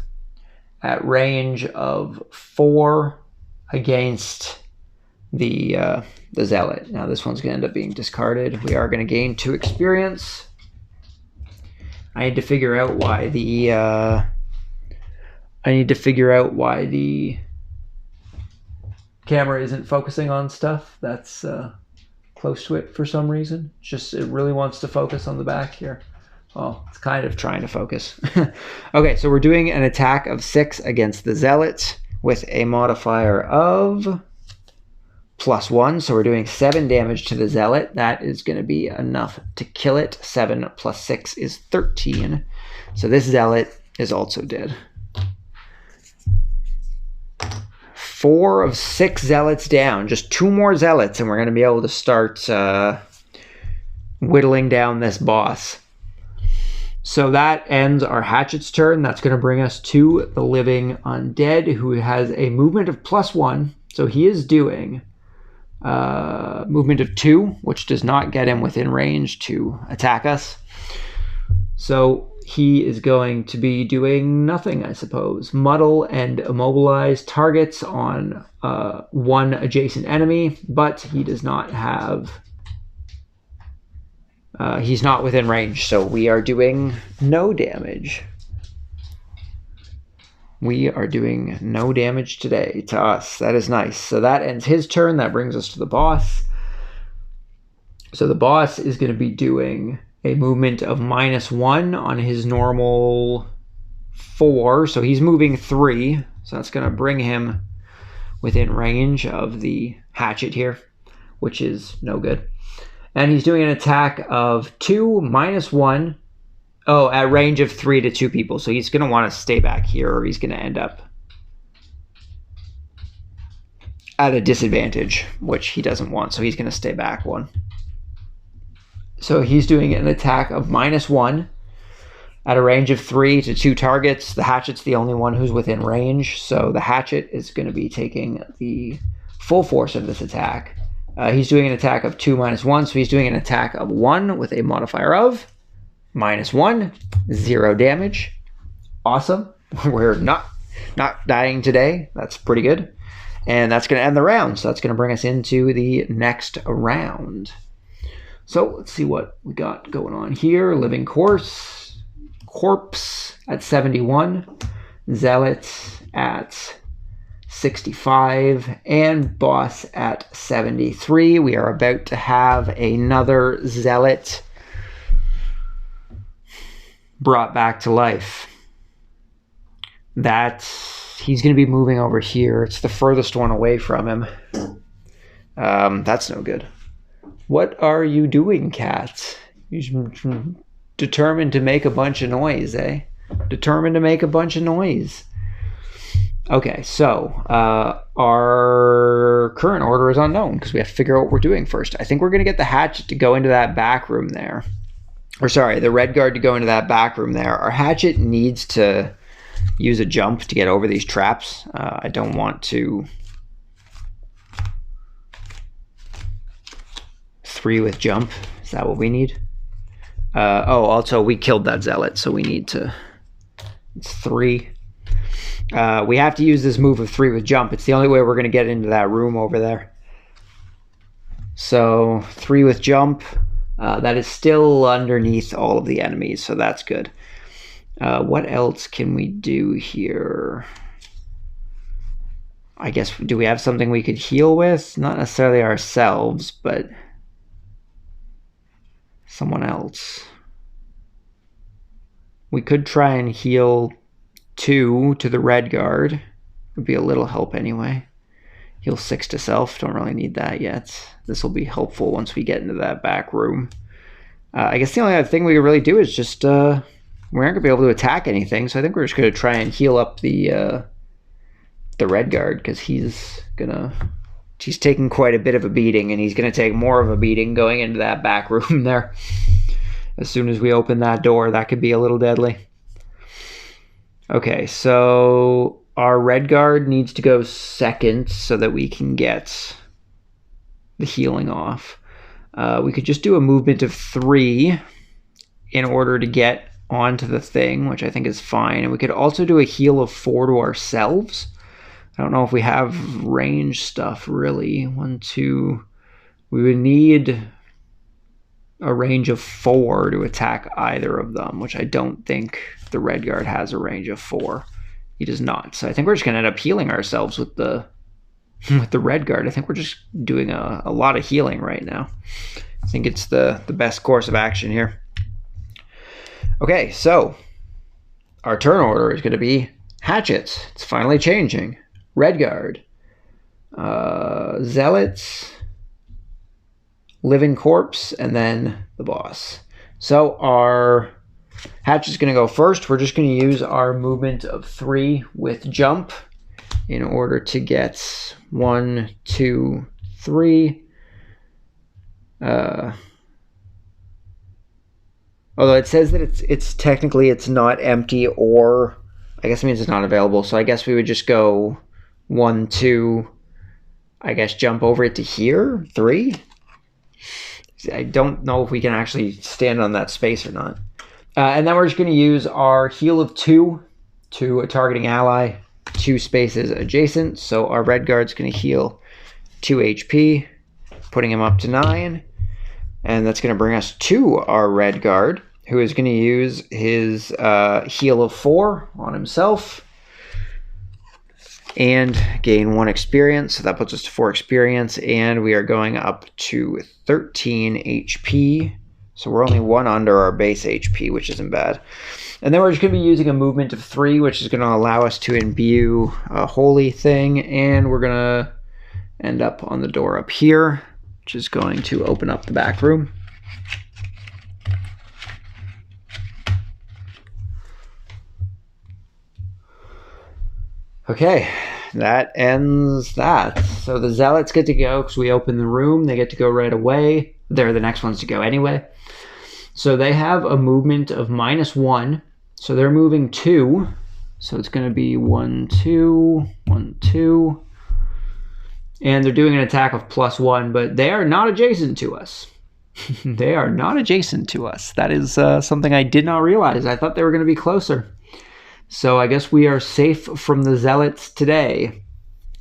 at range of 4 against the zealot. Now this one's going to end up being discarded. We are going to gain 2 experience. I need to figure out why the camera isn't focusing on stuff that's close to it for some reason. It really wants to focus on the back here. Well, it's kind of trying to focus. Okay, so we're doing an attack of 6 against the zealot with a modifier of +1. So we're doing 7 damage to the zealot. That is going to be enough to kill it. 7 + 6 is 13. So this zealot is also dead. 4 of 6 zealots down. Just 2 more zealots, and we're going to be able to start whittling down this boss. So that ends our hatchet's turn. That's going to bring us to the living undead, who has a movement of +1. So he is doing movement of 2, which does not get him within range to attack us. So he is going to be doing nothing, I suppose. Muddle and immobilize targets on 1 adjacent enemy, but he does not have... he's not within range, so we are doing no damage. We are doing no damage today to us. That is nice. So that ends his turn. That brings us to the boss. So the boss is going to be doing a movement of -1 on his normal 4. So he's moving 3. So that's going to bring him within range of the hatchet here, which is no good. And he's doing an attack of 2 -1. Oh, at range of 3 to 2 people. So he's going to want to stay back here, or he's going to end up at a disadvantage, which he doesn't want. So he's going to stay back 1. So he's doing an attack of -1 at a range of 3 to 2 targets. The hatchet's the only one who's within range. So the hatchet is going to be taking the full force of this attack. He's doing an attack of 2 -1. So he's doing an attack of 1 with a modifier of -1, 0 damage. Awesome. We're not dying today. That's pretty good. And that's going to end the round. So that's going to bring us into the next round. So let's see what we got going on here. Living Corpse at 71. Zealot at 65. And Boss at 73. We are about to have another Zealot brought back to life. he's going to be moving over here. It's the furthest one away from him. That's no good. What are you doing, cat? You're determined to make a bunch of noise, eh? Determined to make a bunch of noise. Okay, so our current order is unknown because we have to figure out what we're doing first. I think we're going to get the hatchet to go into that back room there. Or sorry, the red guard to go into that back room there. Our hatchet needs to use a jump to get over these traps. I don't want to... 3 with jump. Is that what we need? Also, we killed that zealot, so we need to... It's 3. We have to use this move of 3 with jump. It's the only way we're going to get into that room over there. So 3 with jump. That is still underneath all of the enemies, so that's good. What else can we do here? I guess, do we have something we could heal with? Not necessarily ourselves, but someone else. We could try and heal 2 to the red guard. Would be a little help anyway. Heal 6 to self. Don't really need that yet. This will be helpful once we get into that back room. I guess the only other thing we could really do is just... we aren't going to be able to attack anything, so I think we're just going to try and heal up the red guard, because he's taking quite a bit of a beating, and he's going to take more of a beating going into that back room there. As soon as we open that door, that could be a little deadly. Okay, so our red guard needs to go second so that we can get the healing off. We could just do a movement of 3 in order to get onto the thing, which I think is fine. And we could also do a heal of 4 to ourselves. I don't know if we have range stuff, really. 1, 2... We would need a range of 4 to attack either of them, which I don't think the red guard has a range of 4. He does not. So I think we're just going to end up healing ourselves with the red guard. I think we're just doing a lot of healing right now. I think it's the best course of action here. Okay, so our turn order is going to be hatchets. It's finally changing. Red guard. Zealots. Living corpse, and then the boss. So our hatchet is going to go first. We're just going to use our movement of 3 with jump in order to get 1, 2, 3. Although it says that it's technically it's not empty, or I guess it means it's not available. So I guess we would just go 1, 2. I guess jump over it to here. 3. I don't know if we can actually stand on that space or not. And then we're just going to use our heal of 2 to a targeting ally, 2 spaces adjacent. So our red guard's going to heal 2 HP, putting him up to 9. And that's going to bring us to our red guard, who is going to use his heal of 4 on himself and gain 1 experience. So that puts us to 4 experience, and we are going up to 13 HP. So we're only 1 under our base HP, which isn't bad. And then we're just going to be using a movement of 3, which is going to allow us to imbue a holy thing, and we're going to end up on the door up here, which is going to open up the back room. Okay, that ends that. So the zealots get to go because we open the room. They get to go right away. They're the next ones to go anyway. So they have a movement of -1. So they're moving 2. So it's going to be 1, 2, 1, 2. And they're doing an attack of +1, but they are not adjacent to us. They are not adjacent to us. That is something I did not realize. I thought they were going to be closer. So I guess we are safe from the zealots today.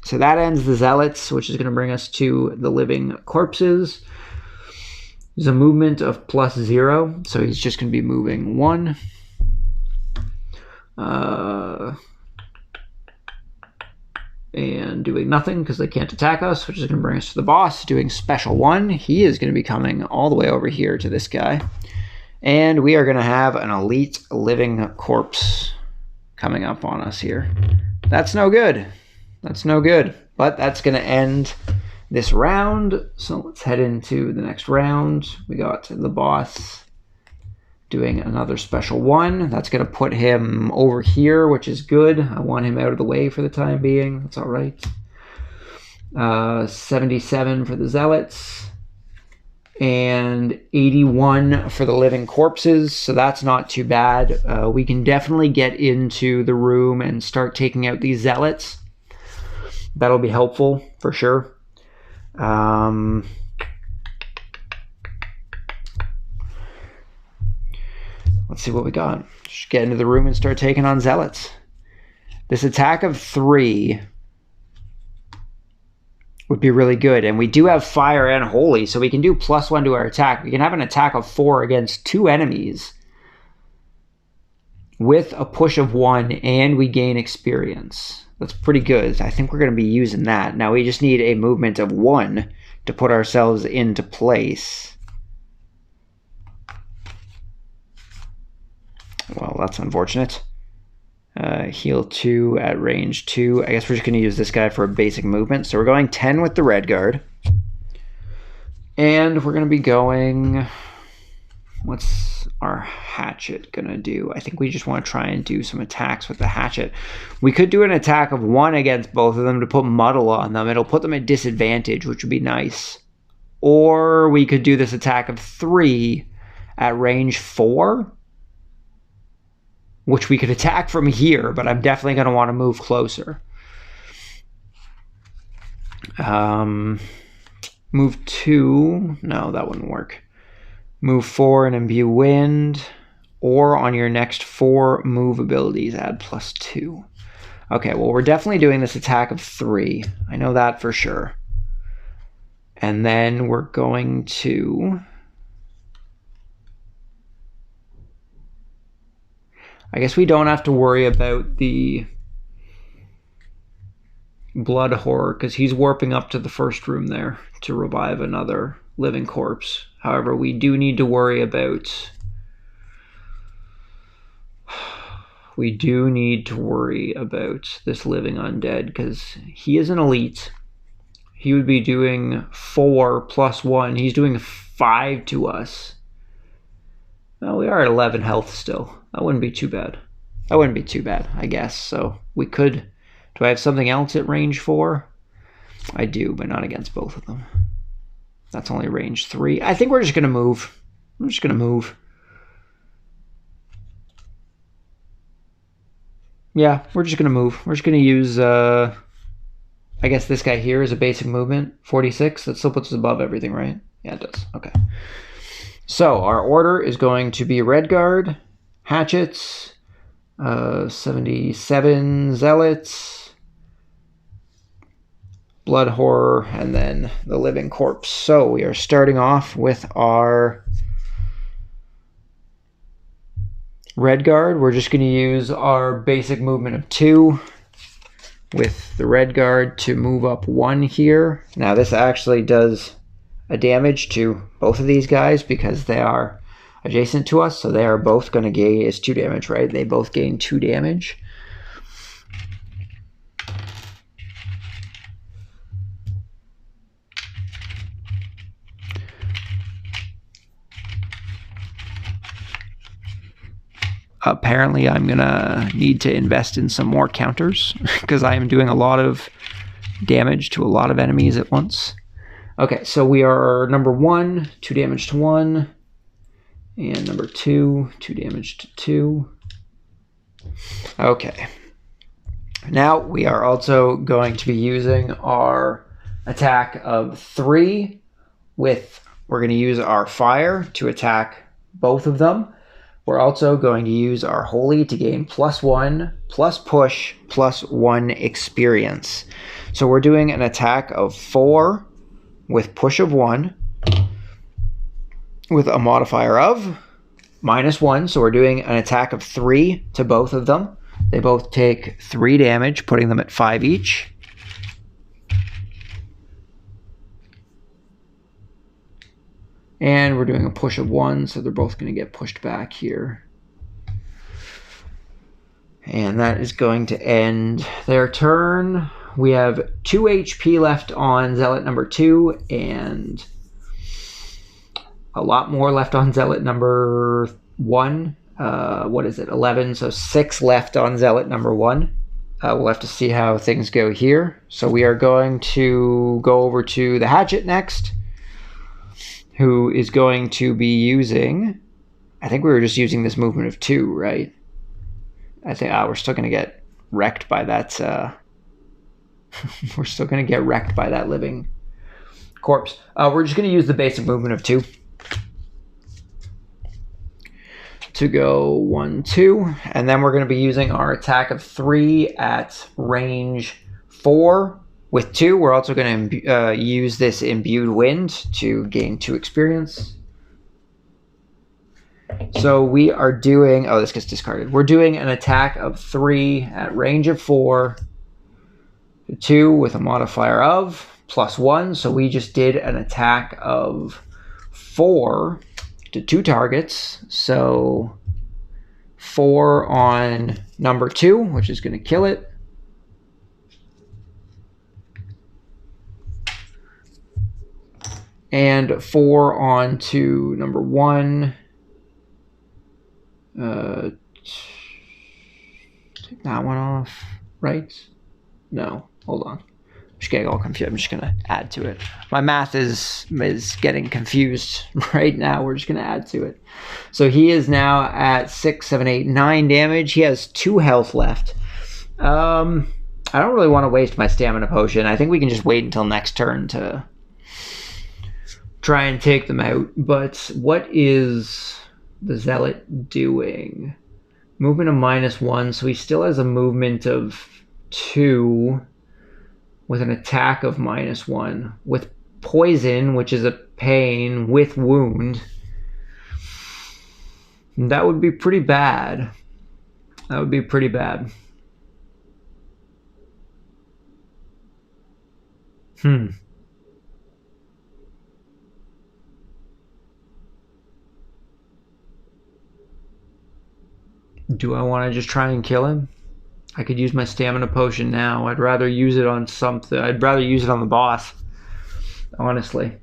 So that ends the zealots, which is going to bring us to the living corpses. There's a movement of +0, so he's just going to be moving 1. And doing nothing because they can't attack us, which is going to bring us to the boss, doing special 1. He is going to be coming all the way over here to this guy. And we are going to have an elite living corpse coming up on us here. That's no good. That's no good. But that's going to end this round. So let's head into the next round. We got the boss doing another special one. That's going to put him over here, which is good. I want him out of the way for the time being. That's all right. 77 for the zealots. And 81 for the living corpses, so that's not too bad. We can definitely get into the room and start taking out these zealots. That'll be helpful for sure. Let's see what we got. Just get into the room and start taking on zealots. This attack of 3 would be really good. And we do have fire and holy, so we can do +1 to our attack. We can have an attack of 4 against 2 enemies with a push of 1, and we gain experience. That's pretty good. I think we're going to be using that. Now we just need a movement of 1 to put ourselves into place. Well, that's unfortunate. Heal 2 at range 2. I guess we're just going to use this guy for a basic movement. So we're going 10 with the red guard. And we're going to be going... What's our hatchet going to do? I think we just want to try and do some attacks with the hatchet. We could do an attack of 1 against both of them to put muddle on them. It'll put them at disadvantage, which would be nice. Or we could do this attack of 3 at range 4. Which we could attack from here, but I'm definitely going to want to move closer. Move 2. No, that wouldn't work. Move 4 and imbue wind. Or on your next 4 move abilities, add +2. Okay, well, we're definitely doing this attack of 3. I know that for sure. And then we're going to... I guess we don't have to worry about the blood horror because he's warping up to the first room there to revive another living corpse. However, we do need to worry about... this living undead because he is an elite. He would be doing 4 + 1. He's doing 5 to us. Well, we are at 11 health still. That wouldn't be too bad. That wouldn't be too bad, I guess. So we could... Do I have something else at range 4? I do, but not against both of them. That's only range 3. I think we're just going to move. I'm just going to move. Yeah, we're just going to move. We're just going to use... I guess this guy here is a basic movement. 46. That still puts us above everything, right? Yeah, it does. Okay. So our order is going to be red guard, hatchets, 77 zealots, blood horror, and then the living corpse. So we are starting off with our red guard. We're just going to use our basic movement of 2 with the red guard to move up 1 here. Now this actually does a damage to both of these guys because they are adjacent to us, so they are both going to gain... It's 2 damage, right? They both gain 2 damage. Apparently, I'm going to need to invest in some more counters because I am doing a lot of damage to a lot of enemies at once. Okay, so we are number 1, 2 damage to 1. And number 2, 2 damage to 2. Okay. Now we are also going to be using our attack of 3 with... We're going to use our fire to attack both of them. We're also going to use our holy to gain +1, plus push, +1 experience. So we're doing an attack of 4 with push of 1 with a modifier of -1. So we're doing an attack of 3 to both of them. They both take 3 damage, putting them at 5 each. And we're doing a push of 1, so they're both going to get pushed back here. And that is going to end their turn. We have 2 HP left on Zealot number 2 and a lot more left on Zealot number 1. What is it? 11. So 6 left on Zealot number 1. We'll have to see how things go here. So we are going to go over to the Hatchet next, who is going to be using... I think we were just using this movement of 2, right? I think we're still going to get wrecked by that. We're still going to get wrecked by that living corpse. We're just going to use the basic movement of 2 to go 1, 2, and then we're going to be using our attack of 3 at range 4 with 2. We're also going to use this imbued wind to gain 2 experience. So we are doing, oh, this gets discarded. We're doing an attack of 3 at range of 4, 2 with a modifier of +1. So we just did an attack of 4 to 2 targets. So 4 on number 2, which is going to kill it. And 4 on to number 1. Take that one off, right? No, hold on. I'm just getting all confused. I'm just going to add to it. My math is getting confused right now. We're just going to add to it. So he is now at 6, 7, 8, 9 damage. He has 2 health left. I don't really want to waste my stamina potion. I think we can just wait until next turn to try and take them out. But what is the Zealot doing? Movement of -1, so he still has a movement of 2 with an attack of -1 with poison, which is a pain, with wound. That would be pretty bad. That would be pretty bad. Do I want to just try and kill him? I could use my stamina potion now. I'd rather use it on something. I'd rather use it on the boss, honestly.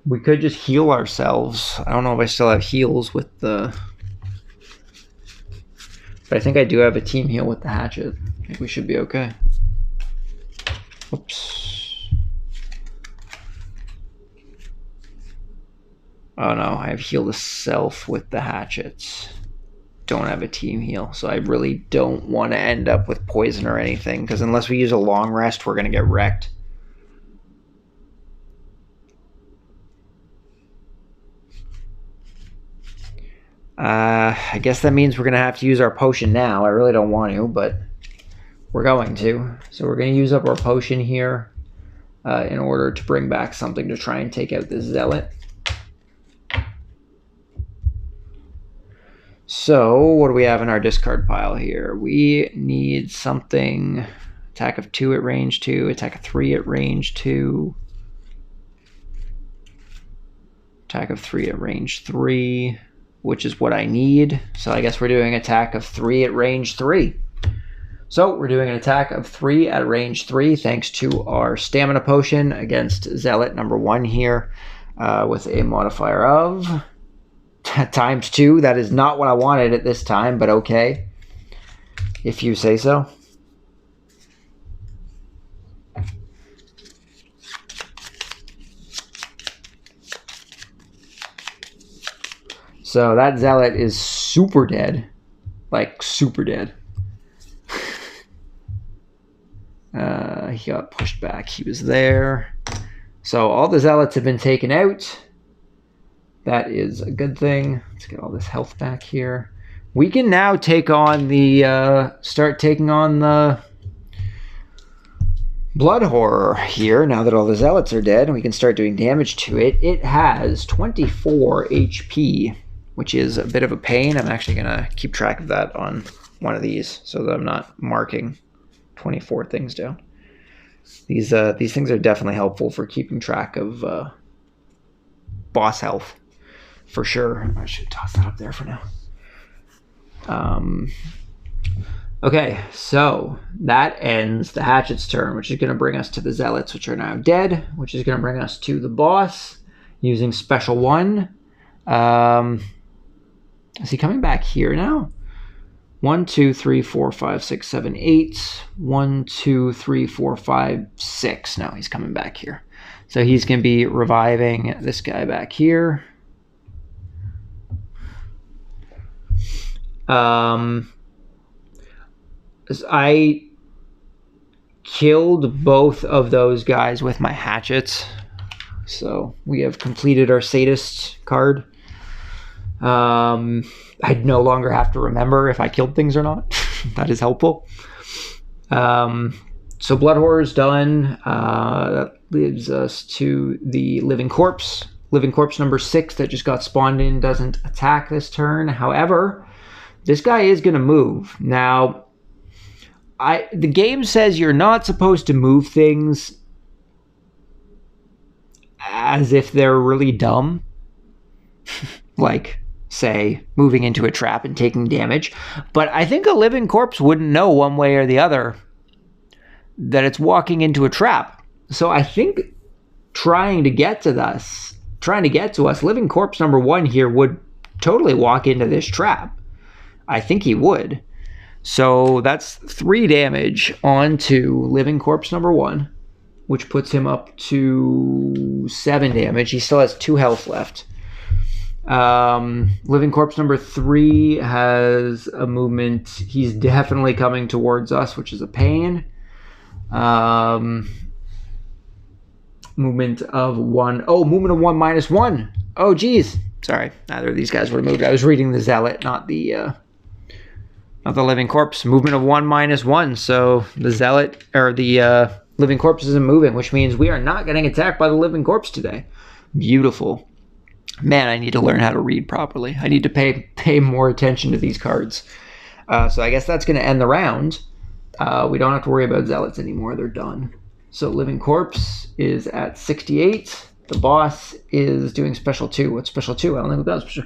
We could just heal ourselves. I don't know if I still have heals with the... But I think I do have a team heal with the hatchet. I think we should be okay. Oops. Oh no, I have healed a self with the hatchets. Don't have a team heal, so I really don't want to end up with poison or anything, because unless we use a long rest, we're going to get wrecked. I guess that means we're going to have to use our potion now. I really don't want to, but we're going to. So we're going to use up our potion here in order to bring back something to try and take out this Zealot. So, what do we have in our discard pile here? We need something. Attack of 2 at range 2, attack of 3 at range 2, attack of 3 at range 3, which is what I need. So I guess we're doing attack of 3 at range 3. So we're doing an attack of 3 at range 3 thanks to our stamina potion against Zealot number 1 here with a modifier of... ×2. That is not what I wanted at this time, but okay, if you say so. So that Zealot is super dead, like super dead. He got pushed back. He was there. So all the Zealots have been taken out. That is a good thing. Let's get all this health back here. We can now take on the, start taking on the blood horror here. Now that all the Zealots are dead, we can start doing damage to it. It has 24 HP, which is a bit of a pain. I'm actually going to keep track of that on one of these so that I'm not marking 24 things down. These things are definitely helpful for keeping track of boss health. For sure. I should toss that up there for now. Okay, so that ends the Hatchet's turn, which is going to bring us to the Zealots, which are now dead, which is going to bring us to the boss using Special 1. Is he coming back here now? 1, 2, 3, 4, 5, 6, 7, 8. 1, 2, 3, 4, 5, 6. No, he's coming back here. So he's going to be reviving this guy back here. I killed both of those guys with my hatchets. So we have completed our Sadist card. I'd no longer have to remember if I killed things or not. That is helpful. So Blood Horror's done. That leaves us to the Living Corpse. Living Corpse number 6 that just got spawned in doesn't attack this turn. However, this guy is going to move. Now, the game says you're not supposed to move things as if they're really dumb. Like, say, moving into a trap and taking damage. But I think a Living Corpse wouldn't know one way or the other that it's walking into a trap. So I think trying to get to us, Living Corpse number 1 here would totally walk into this trap. I think he would. So that's 3 damage onto Living Corpse number 1, which puts him up to 7 damage. He still has 2 health left. Living Corpse number 3 has a movement. He's definitely coming towards us, which is a pain. Movement of 1. Oh, movement of 1 minus 1. Oh, geez. Sorry, neither of these guys were moved. I was reading the Zealot, not the Living Corpse. Movement of 1 minus 1. So the Zealot, or the Living Corpse isn't moving, which means we are not getting attacked by the Living Corpse today. Beautiful. Man, I need to learn how to read properly. I need to pay more attention to these cards. So I guess that's going to end the round. We don't have to worry about Zealots anymore. They're done. So Living Corpse is at 68. The boss is doing Special 2. What's Special 2? I don't think we've got Special.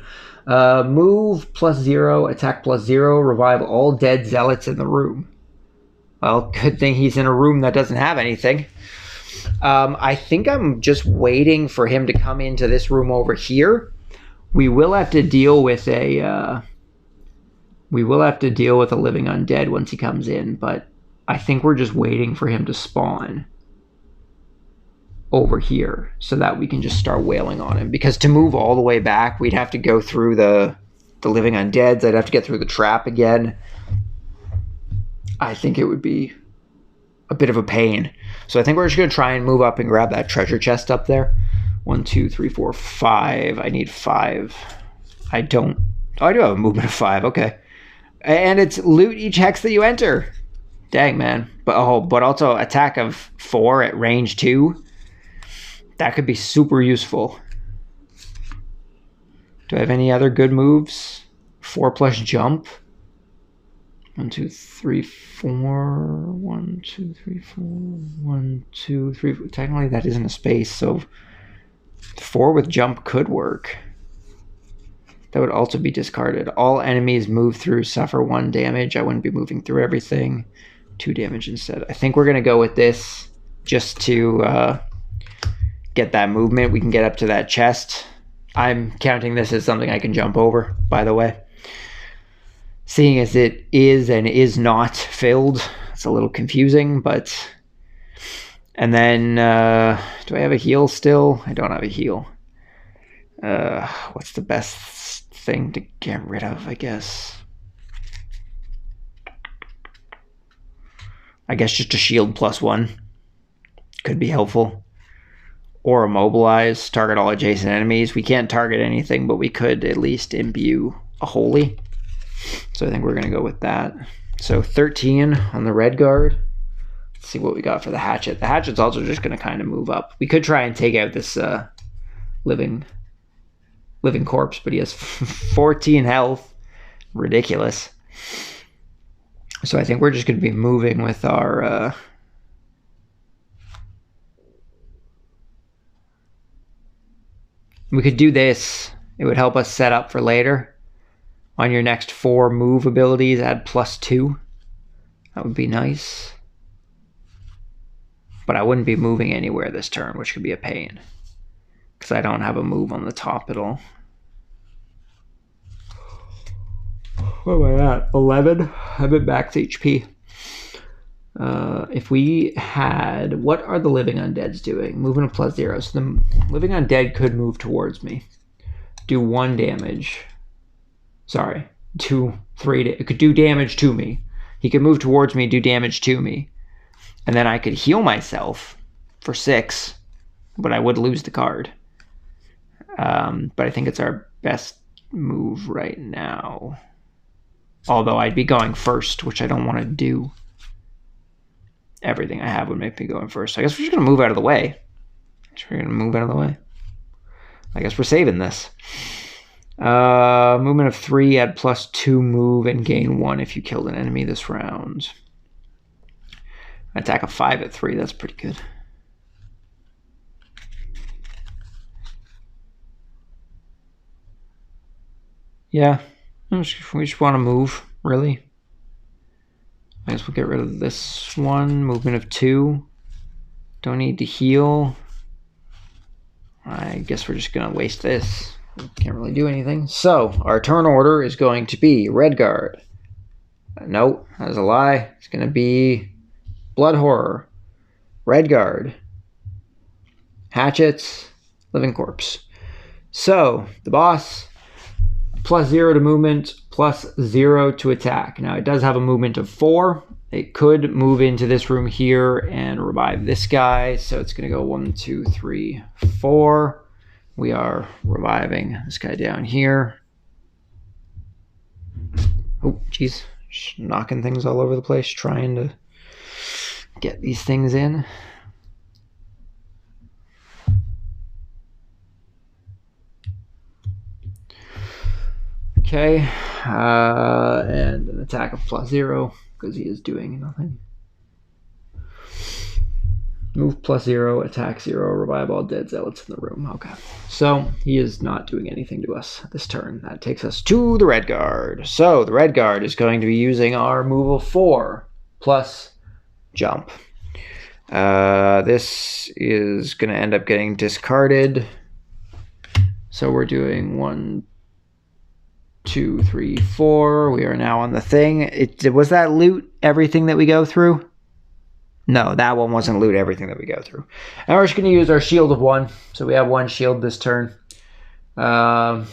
Move +0, attack +0, revive all dead Zealots in the room. Well, good thing he's in a room that doesn't have anything. I think I'm just waiting for him to come into this room over here. We will have to deal with a living undead once he comes in, but I think we're just waiting for him to spawn over here so that we can just start wailing on him. Because to move all the way back, we'd have to go through the living undeads. I'd have to get through the trap again. I think it would be a bit of a pain. So I think we're just going to try and move up and grab that treasure chest up there. 1, 2, 3, 4, 5. I need 5. I do have a movement of 5. Okay. And it's loot each hex that you enter. Dang, man. But also attack of 4 at range 2. That could be super useful. Do I have any other good moves? 4 plus jump. 1, 2, 3, 4. 1, 2, 3, 4. 1, 2, 3. Technically, that isn't a space, so 4 with jump could work. That would also be discarded. All enemies move through suffer 1 damage. I wouldn't be moving through everything. 2 damage instead. I think we're going to go with this just to get that movement. We can get up to that chest. I'm counting this as something I can jump over, by the way. Seeing as it is and is not filled, it's a little confusing, but... And then, do I have a heal still? I don't have a heal. What's the best thing to get rid of, I guess? I guess just a shield +1 could be helpful. Or immobilize, target all adjacent enemies. We can't target anything, but we could at least imbue a holy. So I think we're going to go with that. So 13 on the red guard. Let's see what we got for the hatchet. The hatchet's also just going to kind of move up. We could try and take out this living corpse, but he has 14 health. Ridiculous. So I think we're just going to be moving with our... We could do this. It would help us set up for later. On your next 4 move abilities, add +2. That would be nice. But I wouldn't be moving anywhere this turn, which could be a pain. Because I don't have a move on the top at all. What am I at? 11? I'm at max HP. If we had... What are the living undeads doing? Moving to +0. So the living undead could move towards me. Do 1 damage. Sorry. 2, 3... It could do damage to me. He could move towards me, do damage to me. And then I could heal myself for 6. But I would lose the card. But I think it's our best move right now. Although I'd be going first, which I don't want to do. Everything I have would make me going first. So I guess we're just going to move out of the way. I guess we're saving this. Movement of 3, add +2 move and gain 1 if you killed an enemy this round. Attack of 5 at 3, that's pretty good. Yeah, we just want to move, really. I guess we'll get rid of this one. Movement of 2. Don't need to heal. I guess we're just going to waste this. Can't really do anything. So, our turn order is going to be Redguard. No, that is a lie. It's going to be Blood Horror, Redguard, Hatchets, Living Corpse. So, the boss, +0 to movement, +0 to attack. Now, it does have a movement of 4. It could move into this room here and revive this guy. So, it's going to go 1, 2, 3, 4. We are reviving this guy down here. Oh, jeez. Just knocking things all over the place, trying to get these things in. Okay, and an attack of +0 because he is doing nothing. Move +0, attack 0, revive all dead zealots in the room. Okay, so he is not doing anything to us this turn. That takes us to the Redguard. So the Redguard is going to be using our move of 4 plus jump. This is going to end up getting discarded. So we're doing 1, 2, 3, 4. We are now on the thing. Was that loot everything that we go through? No, that one wasn't loot everything that we go through. And we're just going to use our shield of 1. So we have 1 shield this turn. Or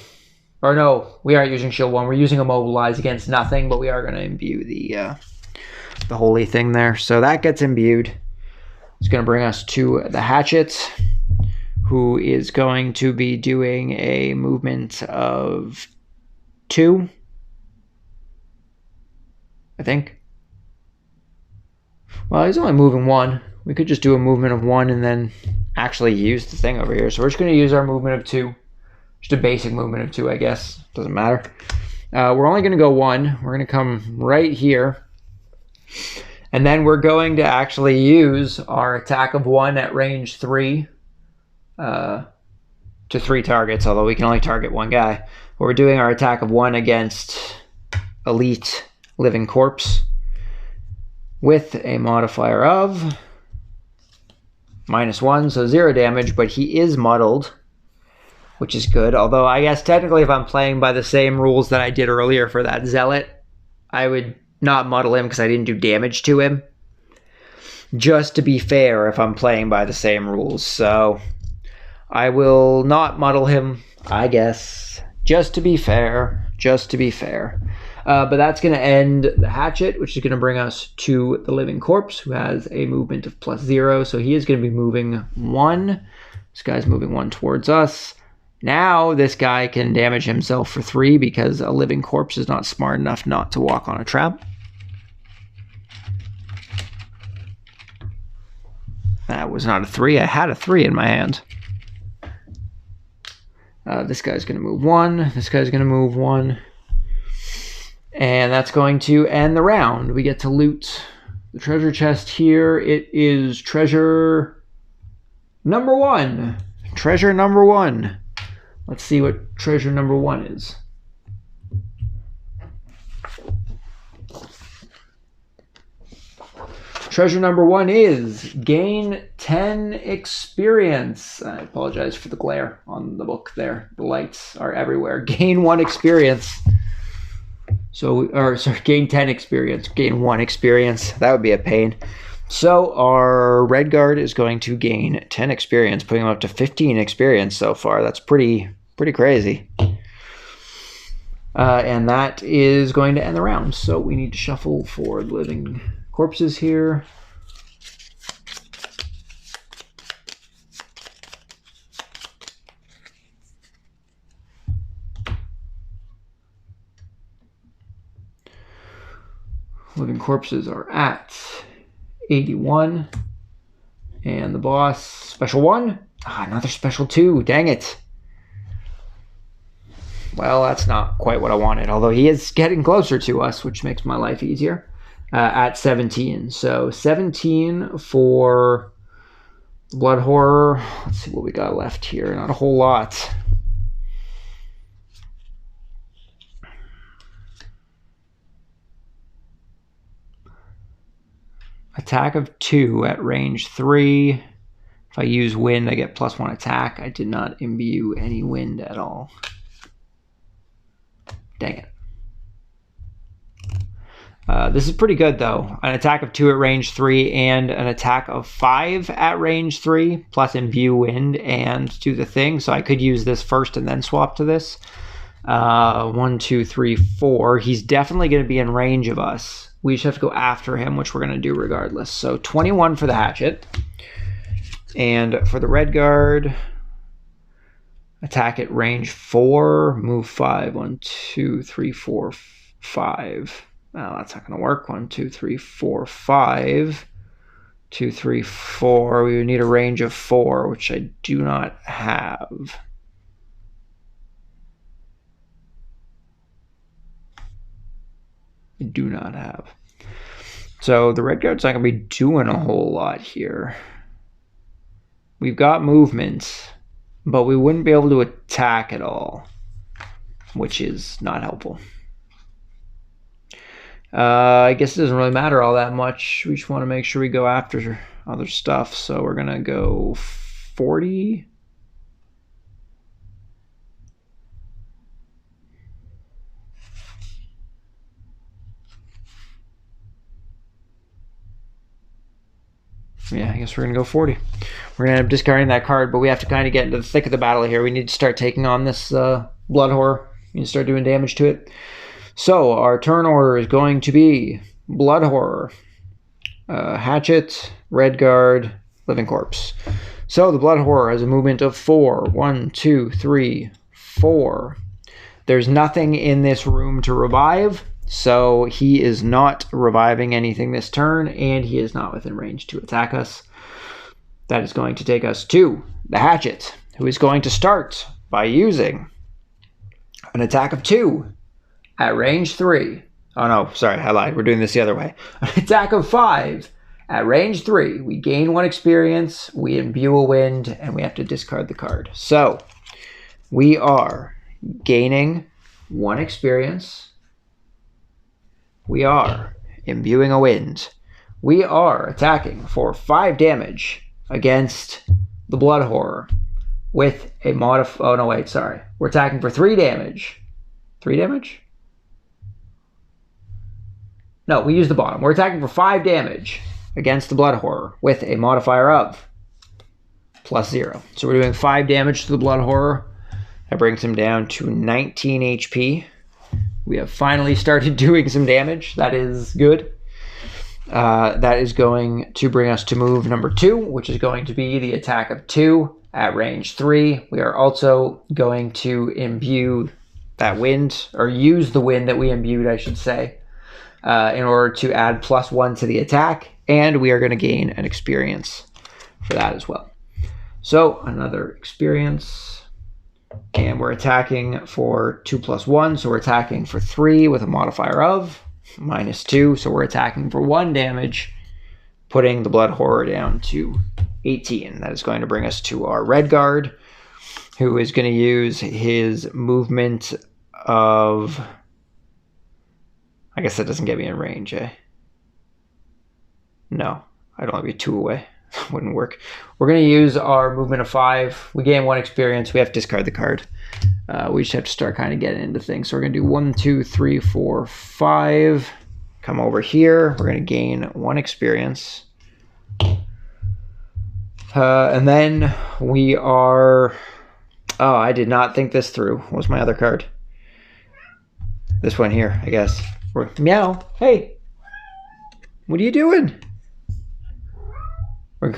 no, we aren't using shield 1. We're using immobilize against nothing, but we are going to imbue the holy thing there. So that gets imbued. It's going to bring us to the Hatchet, who is going to be doing a movement of 2, I think. Well, he's only moving 1. We could just do a movement of 1 and then actually use the thing over here. So we're just going to use our movement of 2. Just a basic movement of 2, I guess. Doesn't matter. We're only going to go 1. We're going to come right here. And then we're going to actually use our attack of 1 at range 3 to 3 targets, although we can only target 1 guy. We're doing our attack of 1 against Elite Living Corpse with a modifier of -1, so 0 damage, but he is muddled, which is good. Although I guess technically if I'm playing by the same rules that I did earlier for that Zealot, I would not muddle him because I didn't do damage to him. Just to be fair, if I'm playing by the same rules. So I will not muddle him, I guess. Just to be fair. Just to be fair. But that's going to end the Hatchet, which is going to bring us to the Living Corpse, who has a movement of +0. So he is going to be moving 1. This guy's moving 1 towards us. Now this guy can damage himself for 3 because a Living Corpse is not smart enough not to walk on a trap. That was not a 3. I had a 3 in my hand. This guy's going to move 1. This guy's going to move 1. And that's going to end the round. We get to loot the treasure chest here. It is treasure number 1. Treasure number 1. Let's see what treasure number 1 is. treasure number 1 is gain 10 experience. I apologize for the glare on the book there. The lights are everywhere. Gain 1 experience. Gain 10 experience. Gain 1 experience. That would be a pain. So our red guard is going to gain 10 experience, putting him up to 15 experience so far. That's pretty crazy. And that is going to end the round. So we need to shuffle for the living corpses here. Living corpses are at 81. And the boss, special 1. Another special 2. Dang it. Well, that's not quite what I wanted, although he is getting closer to us, which makes my life easier, at 17. So 17 for Blood Horror. Let's see what we got left here. Not a whole lot. Attack of 2 at range 3. If I use wind, I get +1 attack. I did not imbue any wind at all. Dang it. This is pretty good, though. An attack of 2 at range 3 and an attack of 5 at range 3, plus imbue wind and do the thing. So I could use this first and then swap to this. 1, 2, 3, 4. He's definitely going to be in range of us. We just have to go after him, which we're going to do regardless. So 21 for the hatchet. And for the red guard, attack at range 4, move 5. 1, 2, 3, 4, 5. Well, that's not going to work. 1, 2, 3, 4, 5. 2, 3, 4. We would need a range of 4, which I do not have. I do not have. So the red guard's not going to be doing a whole lot here. We've got movement, but we wouldn't be able to attack at all, which is not helpful. I guess it doesn't really matter all that much. We just want to make sure we go after other stuff. So we're going to go 40. Yeah, I guess we're going to go 40. We're going to end up discarding that card, but we have to kind of get into the thick of the battle here. We need to start taking on this Blood Horror. We need to start doing damage to it. So our turn order is going to be Blood Horror, Hatchet, Red Guard, Living Corpse. So the Blood Horror has a movement of 4. 1, 2, 3, 4. There's nothing in this room to revive. So he is not reviving anything this turn, and he is not within range to attack us. That is going to take us to the Hatchet, who is going to start by using an attack of 2 at range 3. Oh no, sorry, I lied. We're doing this the other way. An attack of 5 at range 3. We gain 1 experience, we imbue a wind, and we have to discard the card. So we are gaining 1 experience. We are imbuing a wind. We are attacking for 5 damage against the Blood Horror with a oh no, wait, sorry. We're attacking for 3 damage. 3 damage? No, we use the bottom. We're attacking for 5 damage against the Blood Horror with a modifier of +0. So we're doing 5 damage to the Blood Horror. That brings him down to 19 HP. We have finally started doing some damage. That is good. That is going to bring us to move number 2, which is going to be the attack of 2 at range 3. We are also going to imbue that wind, or use the wind that we imbued, I should say, in order to add +1 to the attack. And we are going to gain an experience for that as well. So another experience. And we're attacking for 2 + 1, so we're attacking for 3 with a modifier of -2, so we're attacking for 1 damage, putting the Blood Horror down to 18. That is going to bring us to our Red Guard, who is going to use his movement of... I guess that doesn't get me in range, eh? No, I'd only be 2 away. Wouldn't work. We're going to use our movement of 5. We gain 1 experience. We have to discard the card. We just have to start kind of getting into things. So we're going to do 1, 2, 3, 4, 5. Come over here. We're going to gain 1 experience. And then we are... Oh, I did not think this through. What was my other card? This one here, I guess. Meow. Hey. What are you doing? We're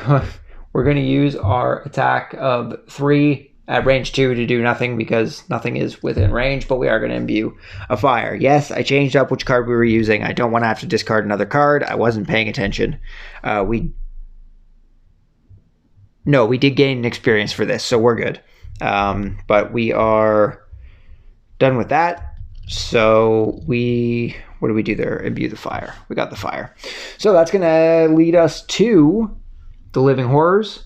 going to use our attack of 3 at range 2 to do nothing because nothing is within range, but we are going to imbue a fire. Yes, I changed up which card we were using. I don't want to have to discard another card. I wasn't paying attention. We did gain an experience for this, so we're good. But we are done with that. So what do we do there? Imbue the fire. We got the fire. So that's going to lead us to the Living Horrors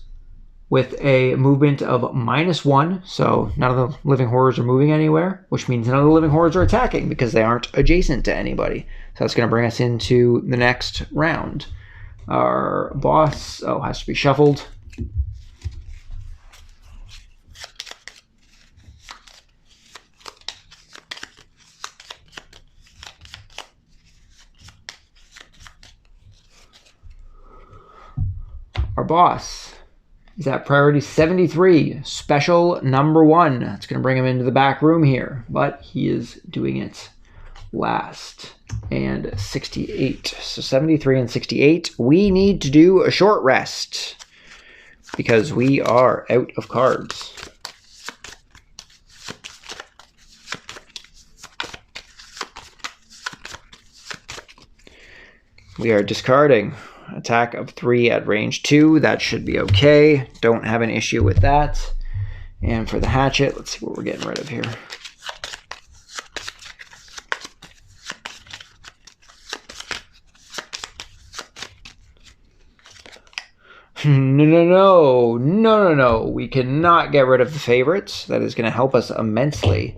with a movement of -1. So none of the Living Horrors are moving anywhere, which means none of the Living Horrors are attacking because they aren't adjacent to anybody. So that's going to bring us into the next round. Our boss, has to be shuffled. Our boss is at priority 73, special number 1. It's going to bring him into the back room here, but he is doing it last. And 68. So 73 and 68. We need to do a short rest because we are out of cards. We are discarding attack of 3 at range 2. That should be okay. Don't have an issue with that. And for the hatchet, let's see what we're getting rid of here. No. We cannot get rid of the favorites. That is going to help us immensely.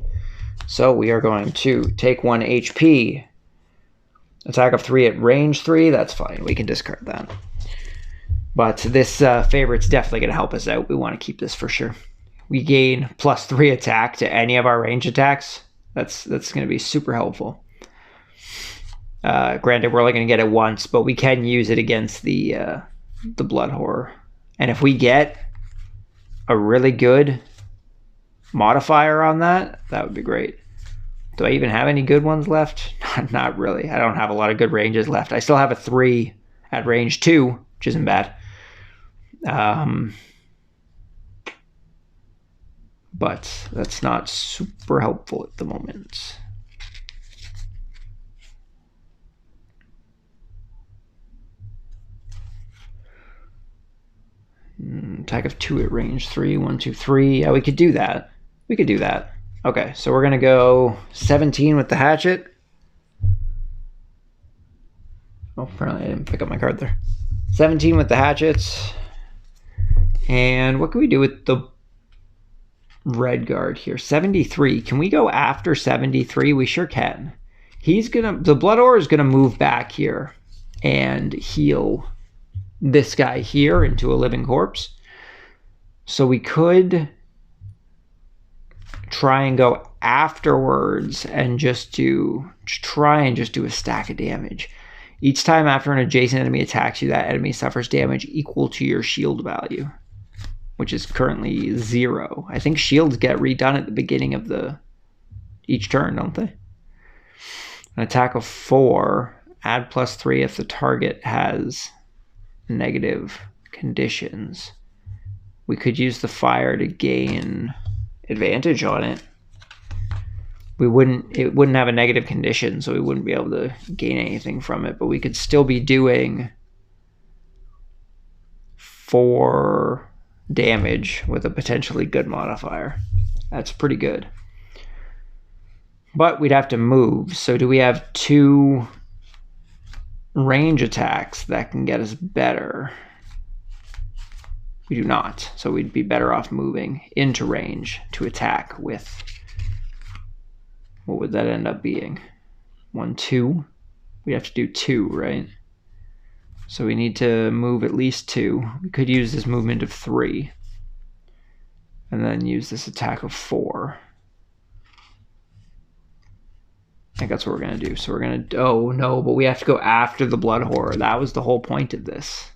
So we are going to take 1 HP. Attack of 3 at range 3, that's fine. We can discard that. But this favorite's definitely going to help us out. We want to keep this for sure. We gain +3 attack to any of our range attacks. That's going to be super helpful. Granted, we're only going to get it once, but we can use it against the Blood Horror. And if we get a really good modifier on that, that would be great. Do I even have any good ones left? Not really. I don't have a lot of good ranges left. I still have a 3 at range 2, which isn't bad. But that's not super helpful at the moment. Attack of 2 at range 3. 1, 2, 3. Yeah, we could do that. We could do that. Okay, so we're going to go 17 with the hatchet. Oh, apparently I didn't pick up my card there. 17 with the hatchets. And what can we do with the red guard here? 73. Can we go after 73? We sure can. The Blood Horror is going to move back here and heal this guy here into a living corpse. So we could try and go afterwards and just try and do a stack of damage. Each time after an adjacent enemy attacks you, that enemy suffers damage equal to your shield value, which is currently 0. I think shields get redone at the beginning of each turn, don't they? An attack of 4, add +3 if the target has negative conditions. We could use the fire to gain advantage on it. It wouldn't have a negative condition, so we wouldn't be able to gain anything from it, but we could still be doing 4 damage with a potentially good modifier. That's pretty good. But we'd have to move. So do we have 2 range attacks that can get us better? We do not. So we'd be better off moving into range to attack with, what would that end up being? 1, 2? We'd have to do 2, right? So we need to move at least 2. We could use this movement of 3. And then use this attack of 4. I think that's what we're going to do. So we're going to... Oh, no, but we have to go after the Blood Horror. That was the whole point of this.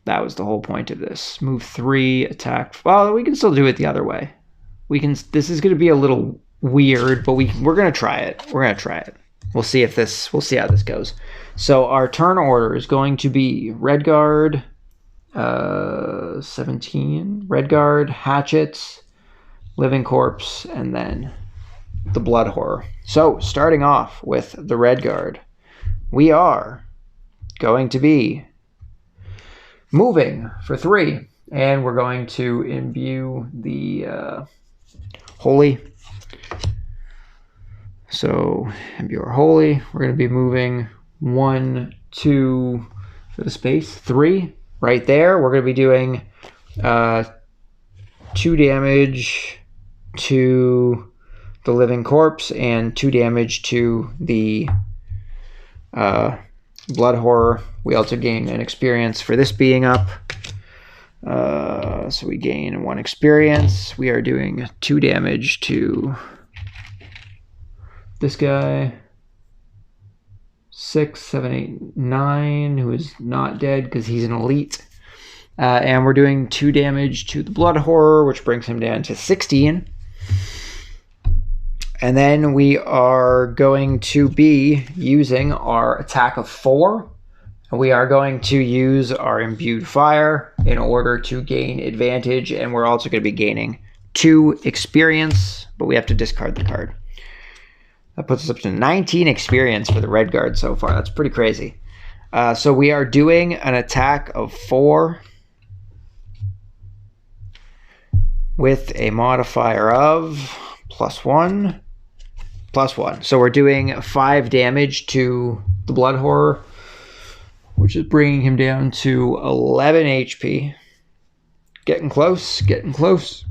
That was the whole point of this. Move 3, attack... Well, we can still do it the other way. We can... This is going to be a little weird, but we're going to try it. We're going to try it. We'll see how this goes. So our turn order is going to be Redguard, 17, Redguard, Hatchets, Living Corpse, and then the Blood Horror. So starting off with the Redguard, we are going to be moving for 3, and we're going to imbue the Holy. So imbue our Holy. We're going to be moving 1, 2 for the space, 3 right there. We're going to be doing 2 damage to the Living Corpse and 2 damage to the Blood Horror. We also gain an experience for this being up. So we gain 1 experience. We are doing 2 damage to this guy. 6, 7, 8, 9, who is not dead because he's an elite. And we're doing 2 damage to the Blood Horror, which brings him down to 16. And then we are going to be using our attack of 4. We are going to use our imbued fire in order to gain advantage, and we're also going to be gaining 2 experience, but we have to discard the card. That puts us up to 19 experience for the Redguard so far. That's pretty crazy. So we are doing an attack of 4 with a modifier of +1, +1. So we're doing 5 damage to the Blood Horror, which is bringing him down to 11 HP. Getting close, getting close.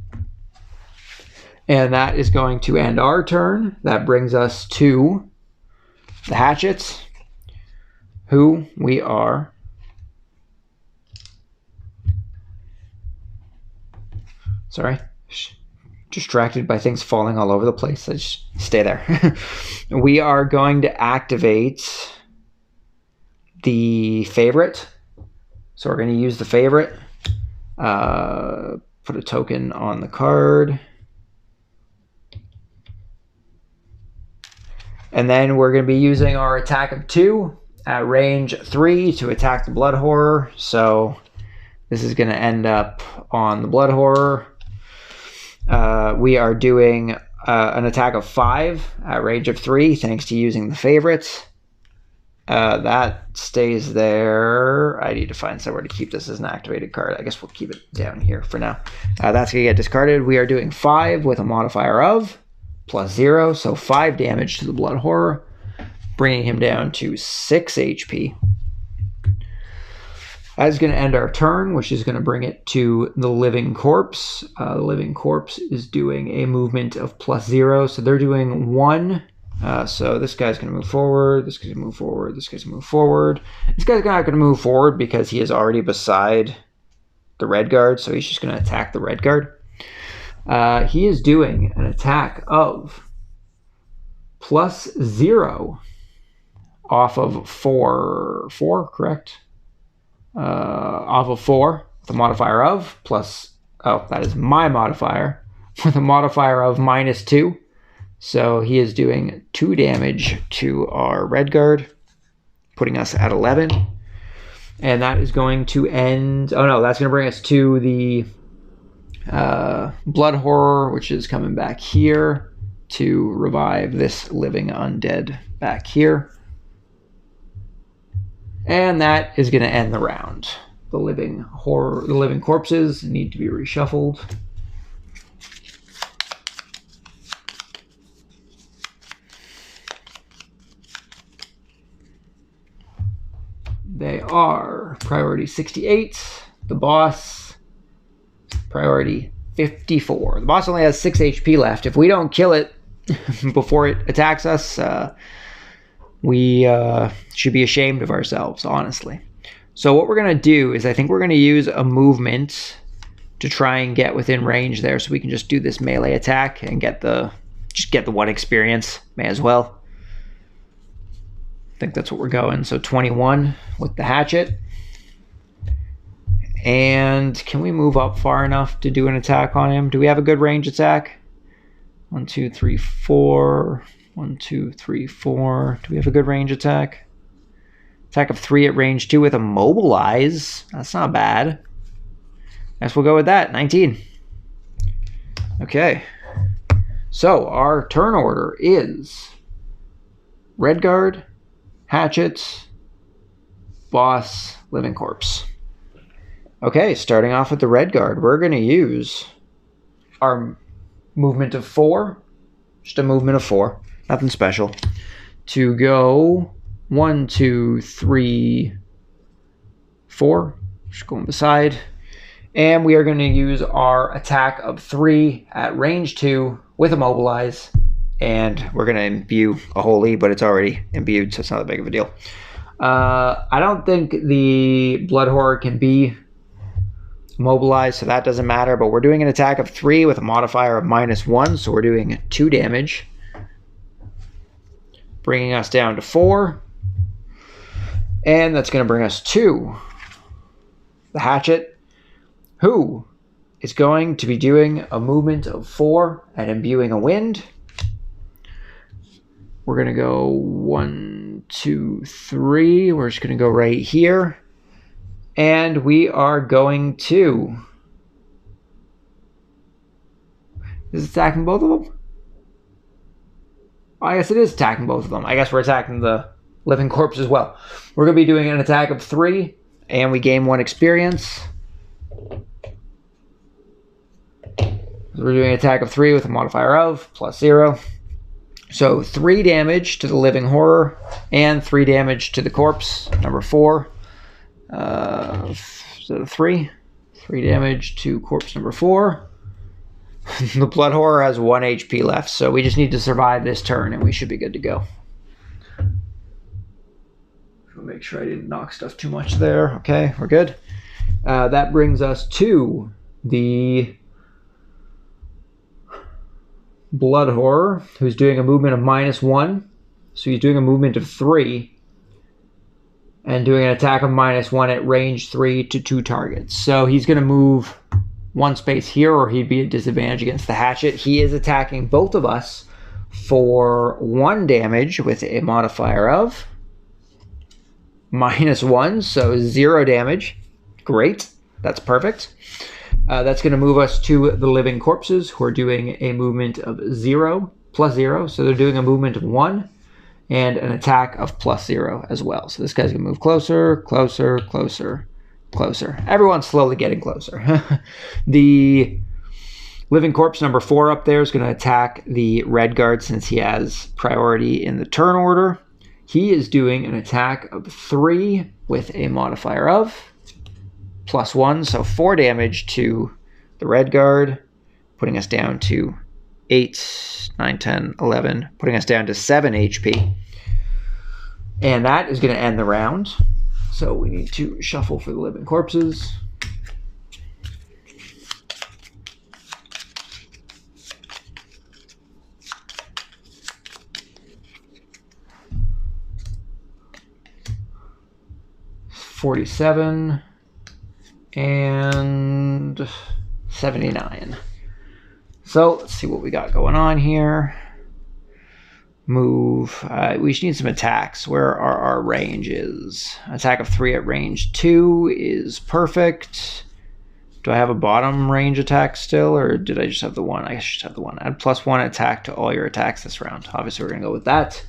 And that is going to end our turn. That brings us to the Hatchets, who we are distracted by things falling all over the place. I just stay there. We are going to activate the favorite. So we're going to use the favorite. Put a token on the card. And then we're going to be using our attack of 2 at range 3 to attack the Blood Horror. So this is going to end up on the Blood Horror. We are doing an attack of 5 at range of 3 thanks to using the favorites. That stays there. I need to find somewhere to keep this as an activated card. I guess we'll keep it down here for now. That's going to get discarded. We are doing 5 with a modifier of +0, so 5 damage to the Blood Horror, bringing him down to 6 HP. That is going to end our turn, which is going to bring it to the Living Corpse. The Living Corpse is doing a movement of +0, so they're doing 1. So this guy's going to move forward, this guy's going to move forward, this guy's going to move forward. This guy's not going to move forward because he is already beside the Redguard, so he's just going to attack the Redguard. He is doing an attack of +0 off of 4, correct? Off of 4 with a modifier of that is my modifier, with a modifier of -2. So he is doing 2 damage to our Redguard, putting us at 11. And that is going to end... Oh no, that's going to bring us to the Blood Horror, which is coming back here to revive this living undead back here. And that is going to end the round. The living corpses need to be reshuffled. They are priority 68, the boss priority 54. The boss only has 6 HP left. If we don't kill it before it attacks us, We should be ashamed of ourselves, honestly. So what we're going to do is I think we're going to use a movement to try and get within range there, so we can just do this melee attack and get the one experience. May as well. I think that's what we're going. So 21 with the hatchet. And can we move up far enough to do an attack on him? Do we have a good range attack? 1, 2, 3, 4. 1, 2, 3, 4. Do we have a good range attack? Attack of 3 at range 2 with immobilize. That's not bad. Guess we'll go with that. 19. Okay. So our turn order is Redguard, Hatchets, Boss, Living Corpse. Okay, starting off with the Redguard, we're going to use our movement of 4. Just a movement of 4. Nothing special. To go 1, 2, 3, 4. Just going beside. And we are going to use our attack of 3 at range 2 with immobilize. And we're going to imbue a holy, but it's already imbued, so it's not that big of a deal. I don't think the Blood Horror can be immobilized, so that doesn't matter. But we're doing an attack of 3 with a modifier of -1, so we're doing 2 damage. Bringing us down to 4. And that's going to bring us to the Hatchet, who is going to be doing a movement of 4 and imbuing a wind. We're going to go 1, 2, 3. We're just going to go right here. And we are going to... Is it attacking both of them? I guess it is attacking both of them. I guess we're attacking the Living Corpse as well. We're going to be doing an attack of 3, and we gain 1 experience. We're doing an attack of 3 with a modifier of +0. So 3 damage to the Living Horror, and 3 damage to the Corpse, number 4. So 3 damage to Corpse number 4. The Blood Horror has 1 HP left, so we just need to survive this turn and we should be good to go. I'll make sure I didn't knock stuff too much there. Okay, we're good. That brings us to the Blood Horror, who's doing a movement of -1. So he's doing a movement of 3 and doing an attack of -1 at range 3 to 2 targets. So he's going to move 1 space here, or he'd be at disadvantage against the Hatchet. He is attacking both of us for 1 damage with a modifier of -1, so 0 damage. Great. That's perfect. That's going to move us to the Living Corpses, who are doing a movement of 0 +0. So they're doing a movement of 1 and an attack of +0 as well. So this guy's going to move closer, closer, closer, closer. Everyone's slowly getting closer. The Living Corpse number 4 up there is going to attack the Redguard since he has priority in the turn order. He is doing an attack of 3 with a modifier of +1, so 4 damage to the Redguard, putting us down to 8, 9, 10, 11, putting us down to 7 HP. And that is going to end the round. So we need to shuffle for the Living Corpses. $47 and 79. So let's see what we got going on here. Move. We just need some attacks. Where are our ranges? Attack of 3 at range 2 is perfect. Do I have a bottom range attack still, or did I just have the 1? I just have the 1. Add +1 attack to all your attacks this round. Obviously, we're going to go with that.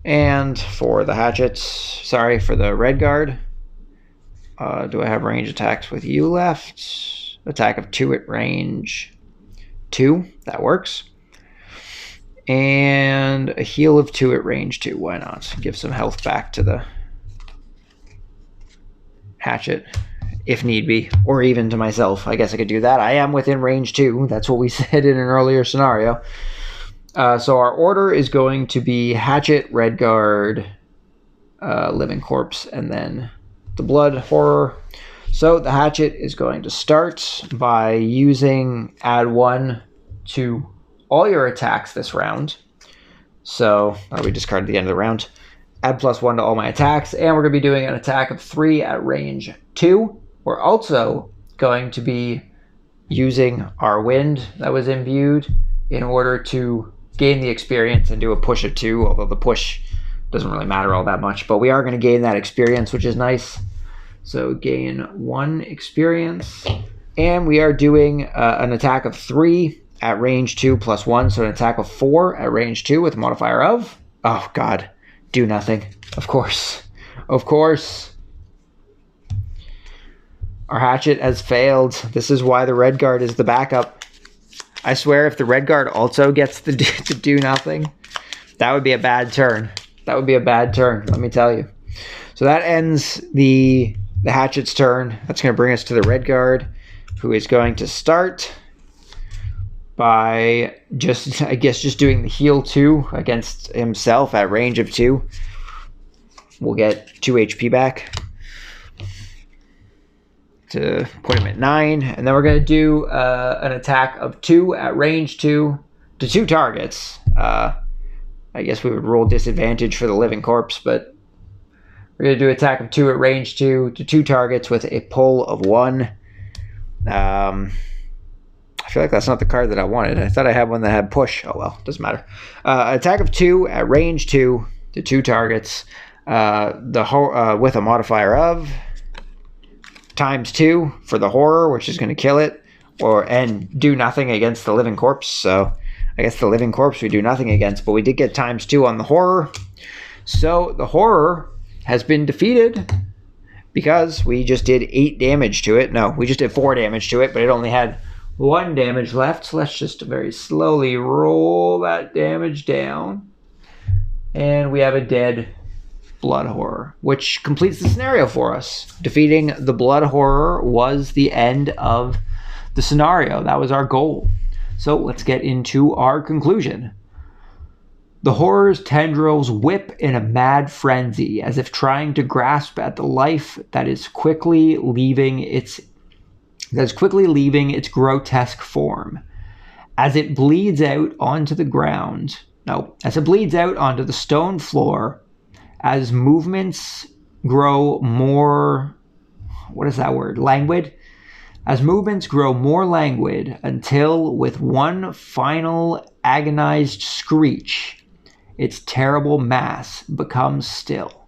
And for the Hatchets, sorry, for the Redguard, do I have range attacks with you left? Attack of 2 at range 2, that works. And a heal of 2 at range 2, why not? Give some health back to the Hatchet, if need be, or even to myself. I guess I could do that. I am within range 2, that's what we said in an earlier scenario. So our order is going to be Hatchet, Redguard, Living Corpse, and then the Blood Horror. So the Hatchet is going to start by using add 1 to all your attacks this round. So we discarded the end of the round. Add +1 to all my attacks, and we're going to be doing an attack of 3 at range 2. We're also going to be using our wind that was imbued in order to gain the experience and do a push of 2, although the push doesn't really matter all that much, but we are going to gain that experience, which is nice. So gain 1 experience, and we are doing an attack of 3 at range 2 +1, so an attack of 4 at range 2 with a modifier of, oh god, do nothing. Of course. Our Hatchet has failed. This is why the Redguard is the backup. I swear if the Redguard also gets to do nothing, that would be a bad turn. Let me tell you. So that ends the Hatchet's turn. That's going to bring us to the Redguard, who is going to start by just doing the heal 2 against himself at range of 2. We'll get 2 HP back to put him at 9, and then we're going to do an attack of 2 at range 2 to 2 targets. I guess we would roll disadvantage for the Living Corpse, but we're going to do attack of 2 at range 2 to 2 targets with a pull of 1. I feel like that's not the card that I wanted. I thought I had one that had push. Oh well, doesn't matter. Attack of 2 at range 2 to 2 targets with a modifier of ×2 for the horror, which is going to kill it, and do nothing against the Living Corpse. So I guess the Living Corpse we do nothing against, but we did get ×2 on the horror. So the horror has been defeated because we just did 8 damage to it. No, we just did 4 damage to it, but it only had 1 damage left. So let's just very slowly roll that damage down. And we have a dead Blood Horror, which completes the scenario for us. Defeating the Blood Horror was the end of the scenario. That was our goal. So let's get into our conclusion. The horror's tendrils whip in a mad frenzy, as if trying to grasp at the life that is quickly leaving its grotesque form. As it bleeds out onto the stone floor, as movements grow more, languid? As movements grow more languid until, with one final agonized screech, its terrible mass becomes still.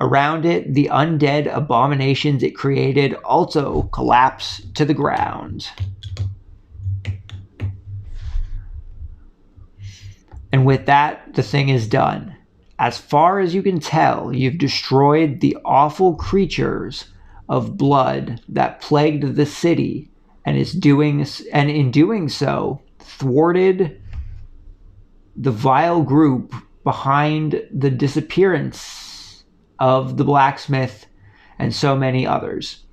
Around it, the undead abominations it created also collapse to the ground. And with that, the thing is done. As far as you can tell, you've destroyed the awful creatures of blood that plagued the city, and in doing so, thwarted the vile group behind the disappearance of the blacksmith and so many others.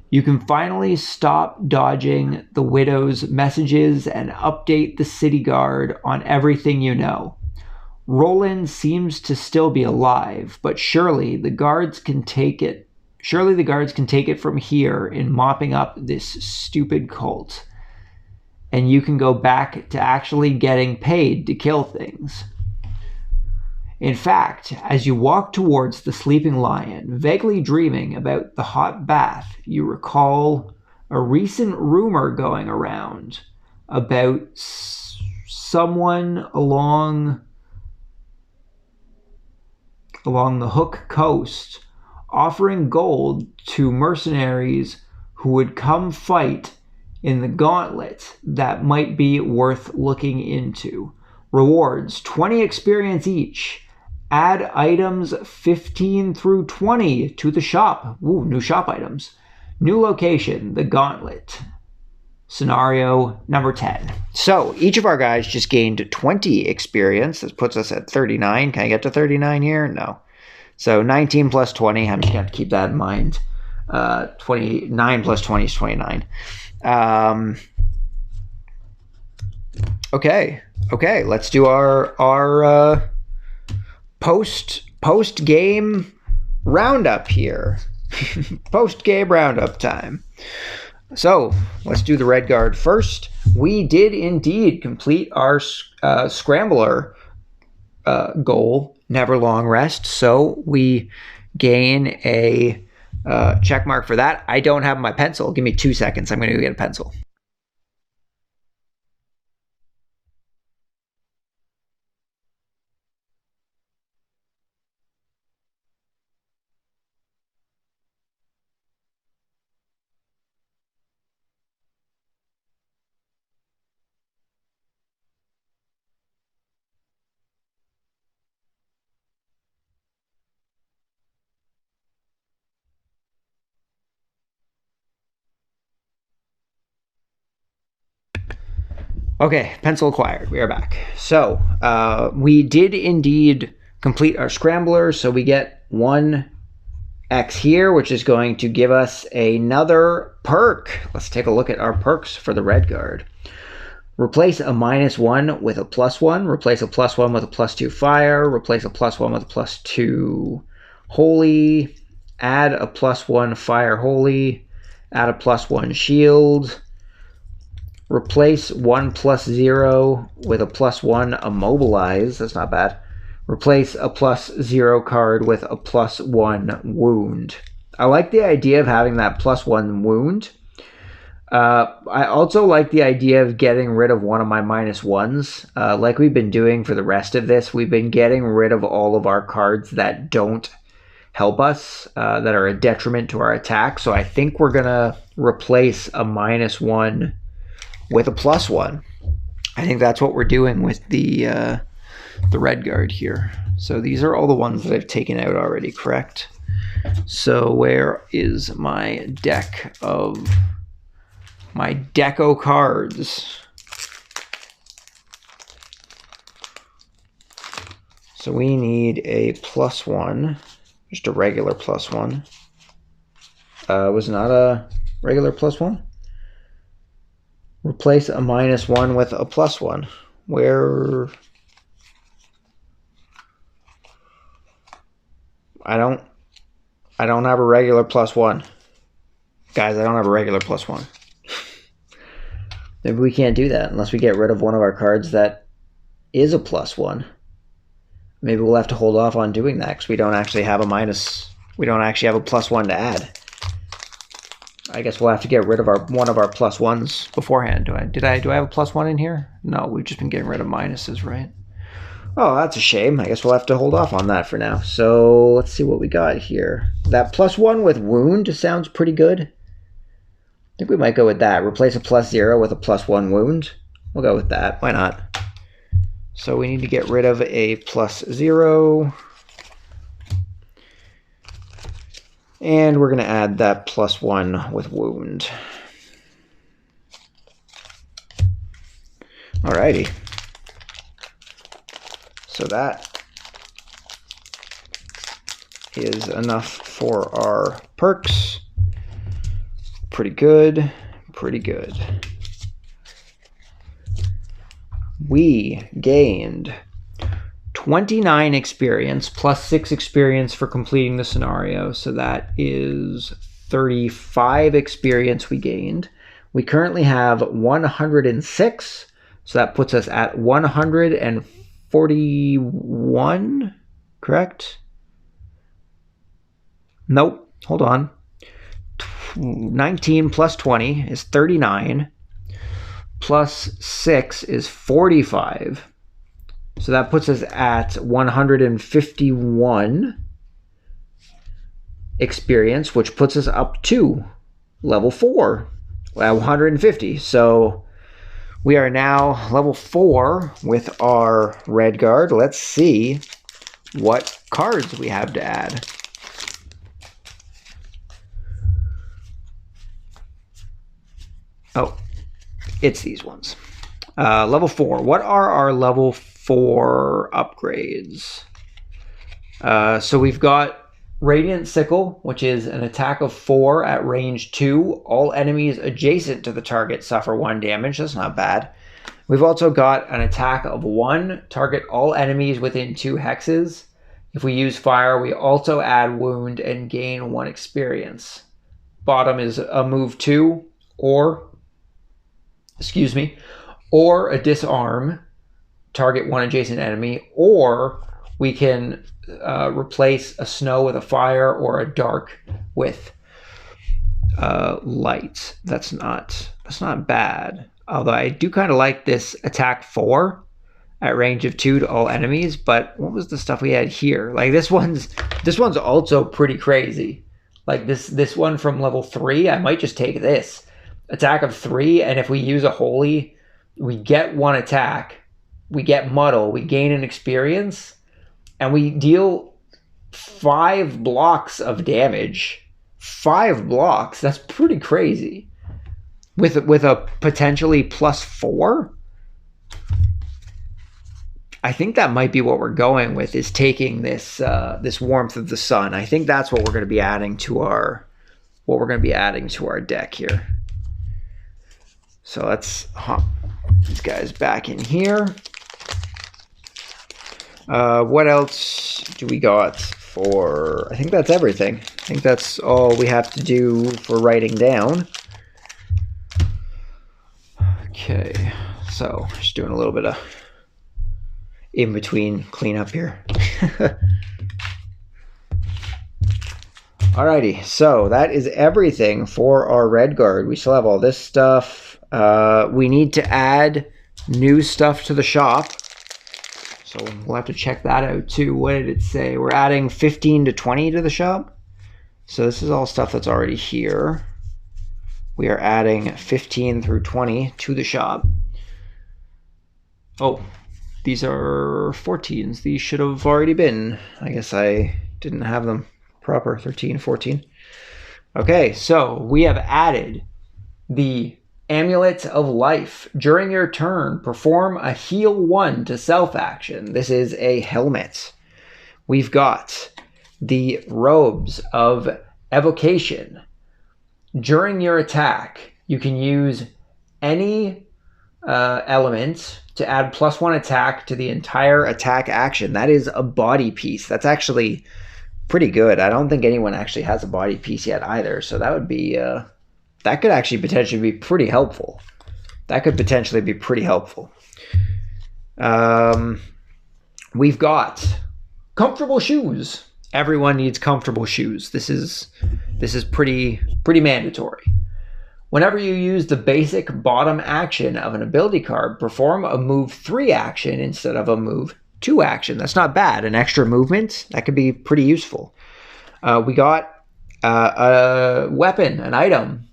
You can finally stop dodging the widow's messages and update the city guard on everything you know. Roland seems to still be alive, but surely the guards can take it from here in mopping up this stupid cult. And you can go back to actually getting paid to kill things. In fact, as you walk towards the sleeping lion, vaguely dreaming about the hot bath, you recall a recent rumor going around about someone along the Hook Coast offering gold to mercenaries who would come fight in the gauntlet that might be worth looking into. Rewards, 20 experience each. Add items 15 through 20 to the shop. Ooh, new shop items. New location, the gauntlet. Scenario number 10. So each of our guys just gained 20 experience. This puts us at 39. Can I get to 39 here? No. So 19 plus 20. I'm just going to keep that in mind. 29 plus 20 is 29. Okay. Okay. Let's do our post game roundup here. Post game roundup time. So let's do the red guard first. We did indeed complete our scrambler goal, never long rest. So we gain a check mark for that. I don't have my pencil. Give me 2 seconds. I'm going to go get a pencil. Okay, pencil acquired. We are back. So we did indeed complete our scrambler. So we get 1 X here, which is going to give us another perk. Let's take a look at our perks for the red guard. Replace a -1 with a +1. Replace a +1 with a +2 fire. Replace a +1 with a +2 holy. Add a +1 fire holy. Add a +1 shield. Replace 1 +0 with a +1 immobilize. That's not bad. Replace a +0 card with a +1 wound. I like the idea of having that +1 wound. I also like the idea of getting rid of one of my -1s. Like we've been doing for the rest of this, we've been getting rid of all of our cards that don't help us, that are a detriment to our attack. So I think we're going to replace a -1 with a +1. I think that's what we're doing with the red guard here. So these are all the ones that I've taken out already, correct? So where is my deck of my deco cards? So we need a +1, just a regular +1. Was not a regular +1? Replace a -1 with a +1. Where? I don't have a regular +1. Guys, I don't have a regular +1. Maybe we can't do that unless we get rid of one of our cards that is a +1. Maybe we'll have to hold off on doing that because we don't actually have a +1 to add. I guess we'll have to get rid of one of our +1s beforehand. Do I have a +1 in here? No, we've just been getting rid of minuses, right? Oh, that's a shame. I guess we'll have to hold off on that for now. So let's see what we got here. That +1 with wound sounds pretty good. I think we might go with that. Replace a +0 with a +1 wound. We'll go with that. Why not? So we need to get rid of a +0. And we're going to add that +1 with wound. Alrighty. So that is enough for our perks. Pretty good. Pretty good. We gained 29 experience plus 6 experience for completing the scenario. So that is 35 experience we gained. We currently have 106. So that puts us at 141, correct? Nope, hold on. 19 plus 20 is 39. Plus 6 is 45. So that puts us at 151 experience, which puts us up to level 4 at 150. So we are now level 4 with our red guard. Let's see what cards we have to add. Oh, it's these ones. Level 4. What are our level 4 upgrades? So we've got Radiant Sickle, which is an attack of 4 at range 2. All enemies adjacent to the target suffer 1 damage. That's not bad. We've also got an attack of 1, target all enemies within 2 hexes. If we use fire, we also add wound and gain 1 experience. Bottom is a move 2, or a disarm, target 1 adjacent enemy, or we can replace a snow with a fire or a dark with light. That's not bad. Although I do kind of like this attack 4 at range of 2 to all enemies. But what was the stuff we had here? Like this one's also pretty crazy. Like this one from level 3, I might just take this attack of 3, and if we use a holy, we get 1 attack, we get muddle, we gain an experience, and we deal 5 blocks of damage. 5 blocks. That's pretty crazy. With a potentially +4. I think that might be what we're going with, is taking this this Warmth of the Sun. I think that's what we're going to be adding to our deck here. So let's hop these guys back in here. What else do we got for? I think that's everything. I think that's all we have to do for writing down. Okay, so just doing a little bit of in-between cleanup here. Alrighty, so that is everything for our red guard. We still have all this stuff. We need to add new stuff to the shop. So we'll have to check that out too. What did it say? We're adding 15 to 20 to the shop. So this is all stuff that's already here. We are adding 15 through 20 to the shop. Oh, these are 14s. These should have already been. I guess I didn't have them proper. 13, 14. Okay, so we have added the Amulet of Life. During your turn, perform a heal 1 to self action. This is a helmet. We've got the Robes of Evocation. During your attack, you can use any element to add +1 attack to the entire attack action. That is a body piece. That's actually pretty good. I don't think anyone actually has a body piece yet either. So that would be, that could actually potentially be pretty helpful. We've got comfortable shoes. Everyone needs comfortable shoes. This is pretty mandatory. Whenever you use the basic bottom action of an ability card, perform a move 3 action instead of a move 2 action. That's not bad. An extra movement, that could be pretty useful. We got a weapon, an item,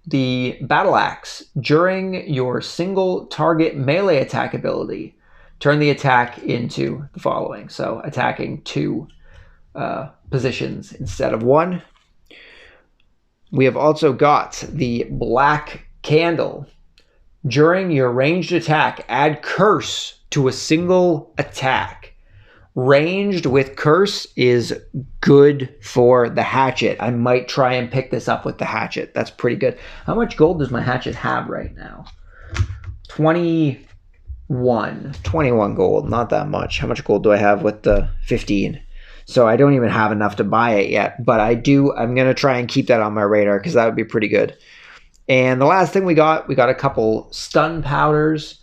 the Battle Axe. During your single target melee attack ability, turn the attack into the following. So attacking 2 positions instead of 1. We have also got the Black Candle. During your ranged attack, add Curse to a single attack. Ranged with Curse is good for the hatchet. I might try and pick this up with the hatchet. That's pretty good. How much gold does my hatchet have right now? 21 gold. Not that much. How much gold do I have with the 15? So I don't even have enough to buy it yet, but I'm going to try and keep that on my radar because that would be pretty good. And the last thing we got a couple stun powders.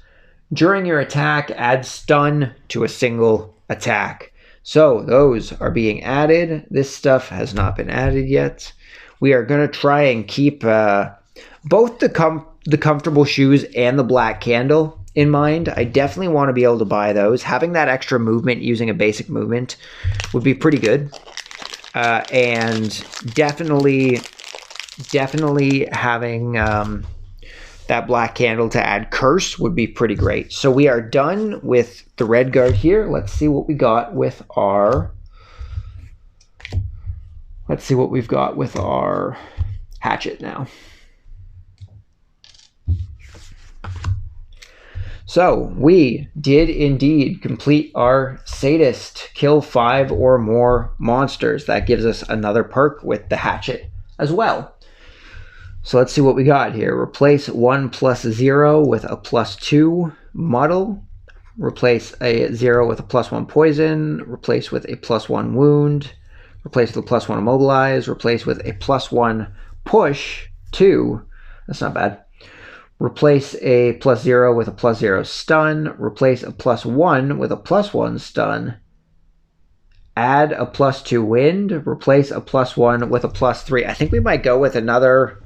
During your attack, add stun to a single attack. So those are being added. This stuff has not been added yet. We are going to try and keep both the comfortable shoes and the Black Candle in mind. I definitely want to be able to buy those. Having that extra movement using a basic movement would be pretty good. And definitely having that Black Candle to add Curse would be pretty great. So we are done with the red guard here. Let's see what we got with our hatchet now. So we did indeed complete our Sadist, kill 5 or more monsters. That gives us another perk with the hatchet as well. So let's see what we got here. Replace 1 + 0 with a +2. Muddle. Replace a 0 with a +1 poison. Replace with a +1 wound. Replace with a +1 immobilize. Replace with a +1 push 2. That's not bad. Replace a +0 with a +0 stun. Replace a +1 with a +1 stun. Add a +2 wind. Replace a +1 with a +3. I think we might go with another.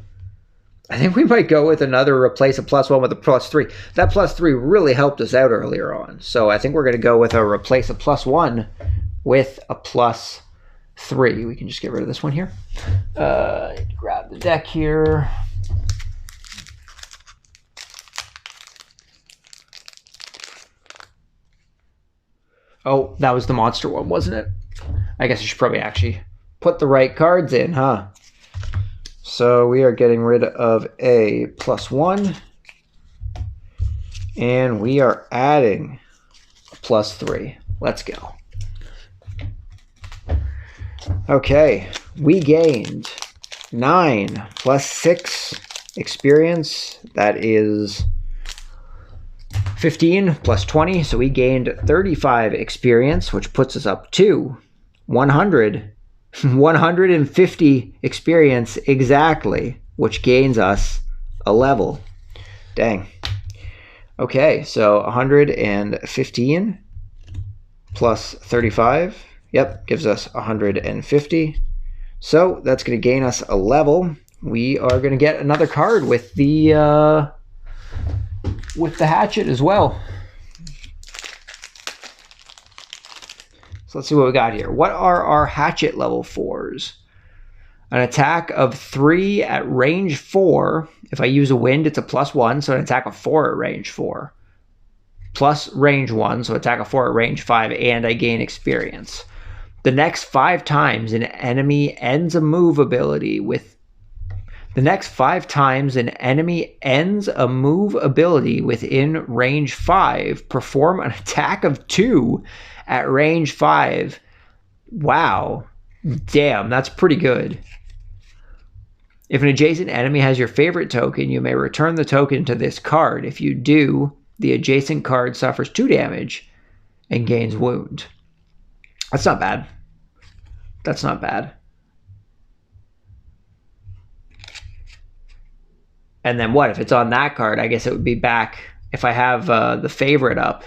Replace a +1 with a +3. That +3 really helped us out earlier on. So I think we're going to go with a replace a +1 with a +3. We can just get rid of this one here. I need to grab the deck here. Oh, that was the monster one, wasn't it? I guess I should probably actually put the right cards in, huh? So we are getting rid of a +1. And we are adding a +3. Let's go. Okay, we gained 9 + 6 experience. That is 15 + 20. So we gained 35 experience, which puts us up to 150 experience exactly, which gains us a level. Dang. Okay, so 115 plus 35. Yep, gives us 150. So that's going to gain us a level. We are going to get another card with the hatchet as well. So let's see what we got here. What are our hatchet level 4s? An attack of 3 at range 4. If I use a wind, it's a +1, so an attack of 4 at range 4. Plus range 1, so attack of 4 at range 5, and I gain experience. The next 5 times an enemy ends a move ability with... The next 5 times an enemy ends a move ability within range 5, perform an attack of 2 at range 5. Wow. Damn, that's pretty good. If an adjacent enemy has your favorite token, you may return the token to this card. If you do, the adjacent card suffers 2 damage and gains wound. That's not bad. That's not bad. And then what? If it's on that card, I guess it would be back. If I have the favorite up,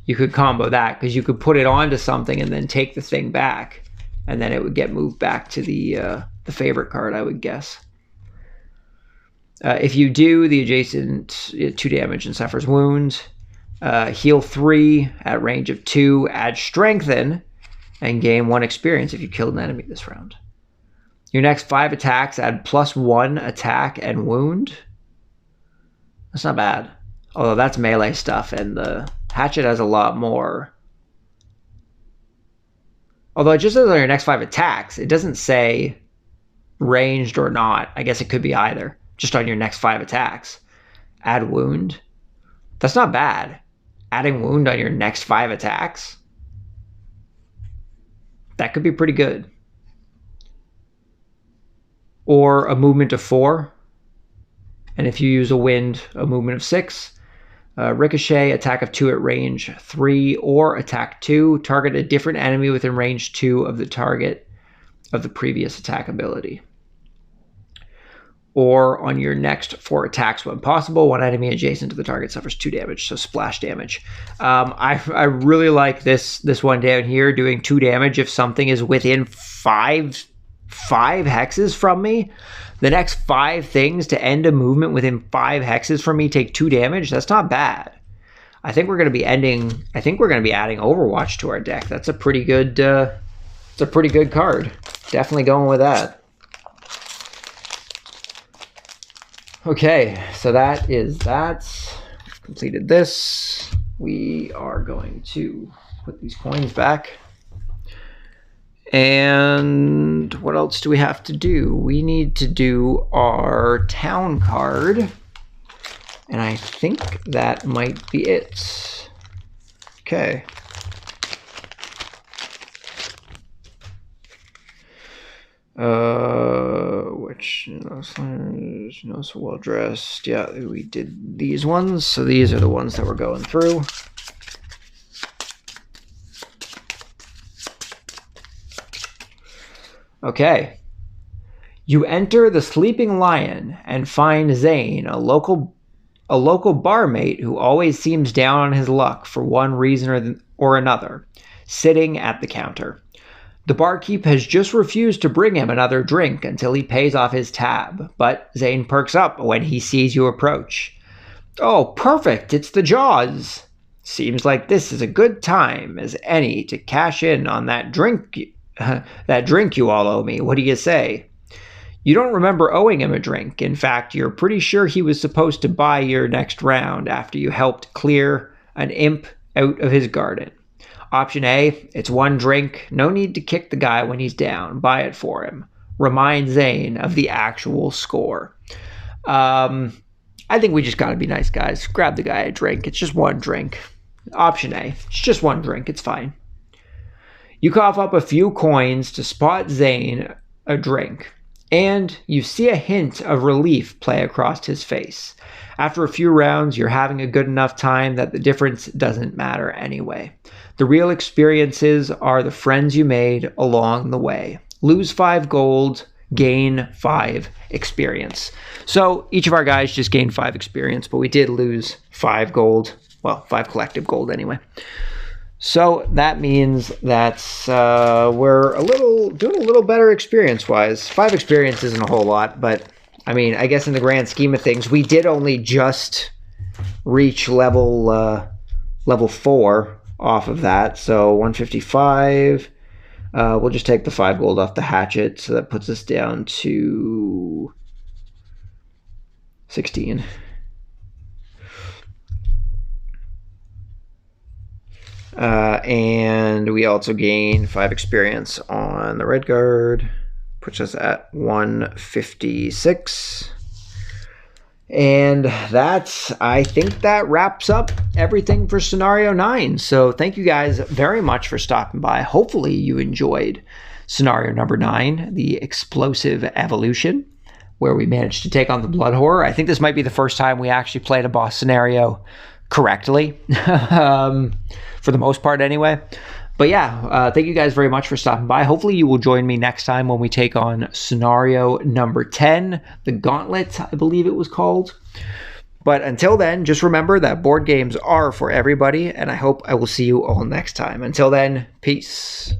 you could combo that, because you could put it onto something and then take the thing back, and then it would get moved back to the favorite card, I would guess. If you do, the adjacent 2 damage and suffers wounds. Heal 3 at range of 2. Add strengthen and gain 1 experience if you killed an enemy this round. Your next 5 attacks add +1 attack and wound. That's not bad. Although that's melee stuff, and the hatchet has a lot more. Although it just says on your next 5 attacks, it doesn't say ranged or not. I guess it could be either. Just on your next 5 attacks. Add wound. That's not bad. Adding wound on your next 5 attacks. That could be pretty good. Or a movement of 4. And if you use a wind, a movement of 6. Ricochet, attack of 2 at range 3, or attack 2. Target a different enemy within range 2 of the target of the previous attack ability. Or on your next 4 attacks when possible, 1 enemy adjacent to the target suffers 2 damage, so splash damage. I really like this one down here, doing 2 damage if something is within 5 hexes from me. The next 5 things to end a movement within 5 hexes from me take 2 damage. That's not bad. I think we're going to be adding Overwatch to our deck. That's a pretty good. It's a pretty good card. Definitely going with that. Okay, so that is that. Completed this. We are going to put these coins back. And what else do we have to do? We need to do our town card. And I think that might be it. Okay. Which no so well dressed. Yeah, we did these ones, so these are the ones that we're going through. Okay. You enter the Sleeping Lion and find Zane, a local barmate who always seems down on his luck for one reason or another, sitting at the counter. The barkeep has just refused to bring him another drink until he pays off his tab, but Zane perks up when he sees you approach. Oh, perfect, it's the Jaws. Seems like this is a good time as any to cash in on that drink you all owe me. What do you say? You don't remember owing him a drink. In fact, you're pretty sure he was supposed to buy your next round after you helped clear an imp out of his garden. Option A, it's one drink. No need to kick the guy when he's down. Buy it for him. Remind Zane of the actual score. I think we just gotta be nice guys. Grab the guy a drink. It's just one drink. Option A, it's just one drink. It's fine. You cough up a few coins to spot Zane a drink, and you see a hint of relief play across his face. After a few rounds, you're having a good enough time that the difference doesn't matter anyway. The real experiences are the friends you made along the way. Lose 5 gold, gain 5 experience. So each of our guys just gained 5 experience, but we did lose 5 gold. Well, 5 collective gold anyway. So that means that we're doing a little better experience-wise. 5 experience isn't a whole lot, but I mean, I guess in the grand scheme of things, we did only just reach level 4 off of that. So 155. We'll just take the 5 gold off the hatchet, so that puts us down to 16. And we also gain 5 experience on the red guard, puts us at 156. And I think that wraps up everything for Scenario 9. So thank you guys very much for stopping by. Hopefully you enjoyed Scenario number 9, the Explosive Evolution, where we managed to take on the Blood Horror. I think this might be the first time we actually played a boss scenario correctly, for the most part anyway. But yeah, thank you guys very much for stopping by. Hopefully you will join me next time when we take on Scenario number 10, the Gauntlet, I believe it was called. But until then, just remember that board games are for everybody, and I hope I will see you all next time. Until then, peace.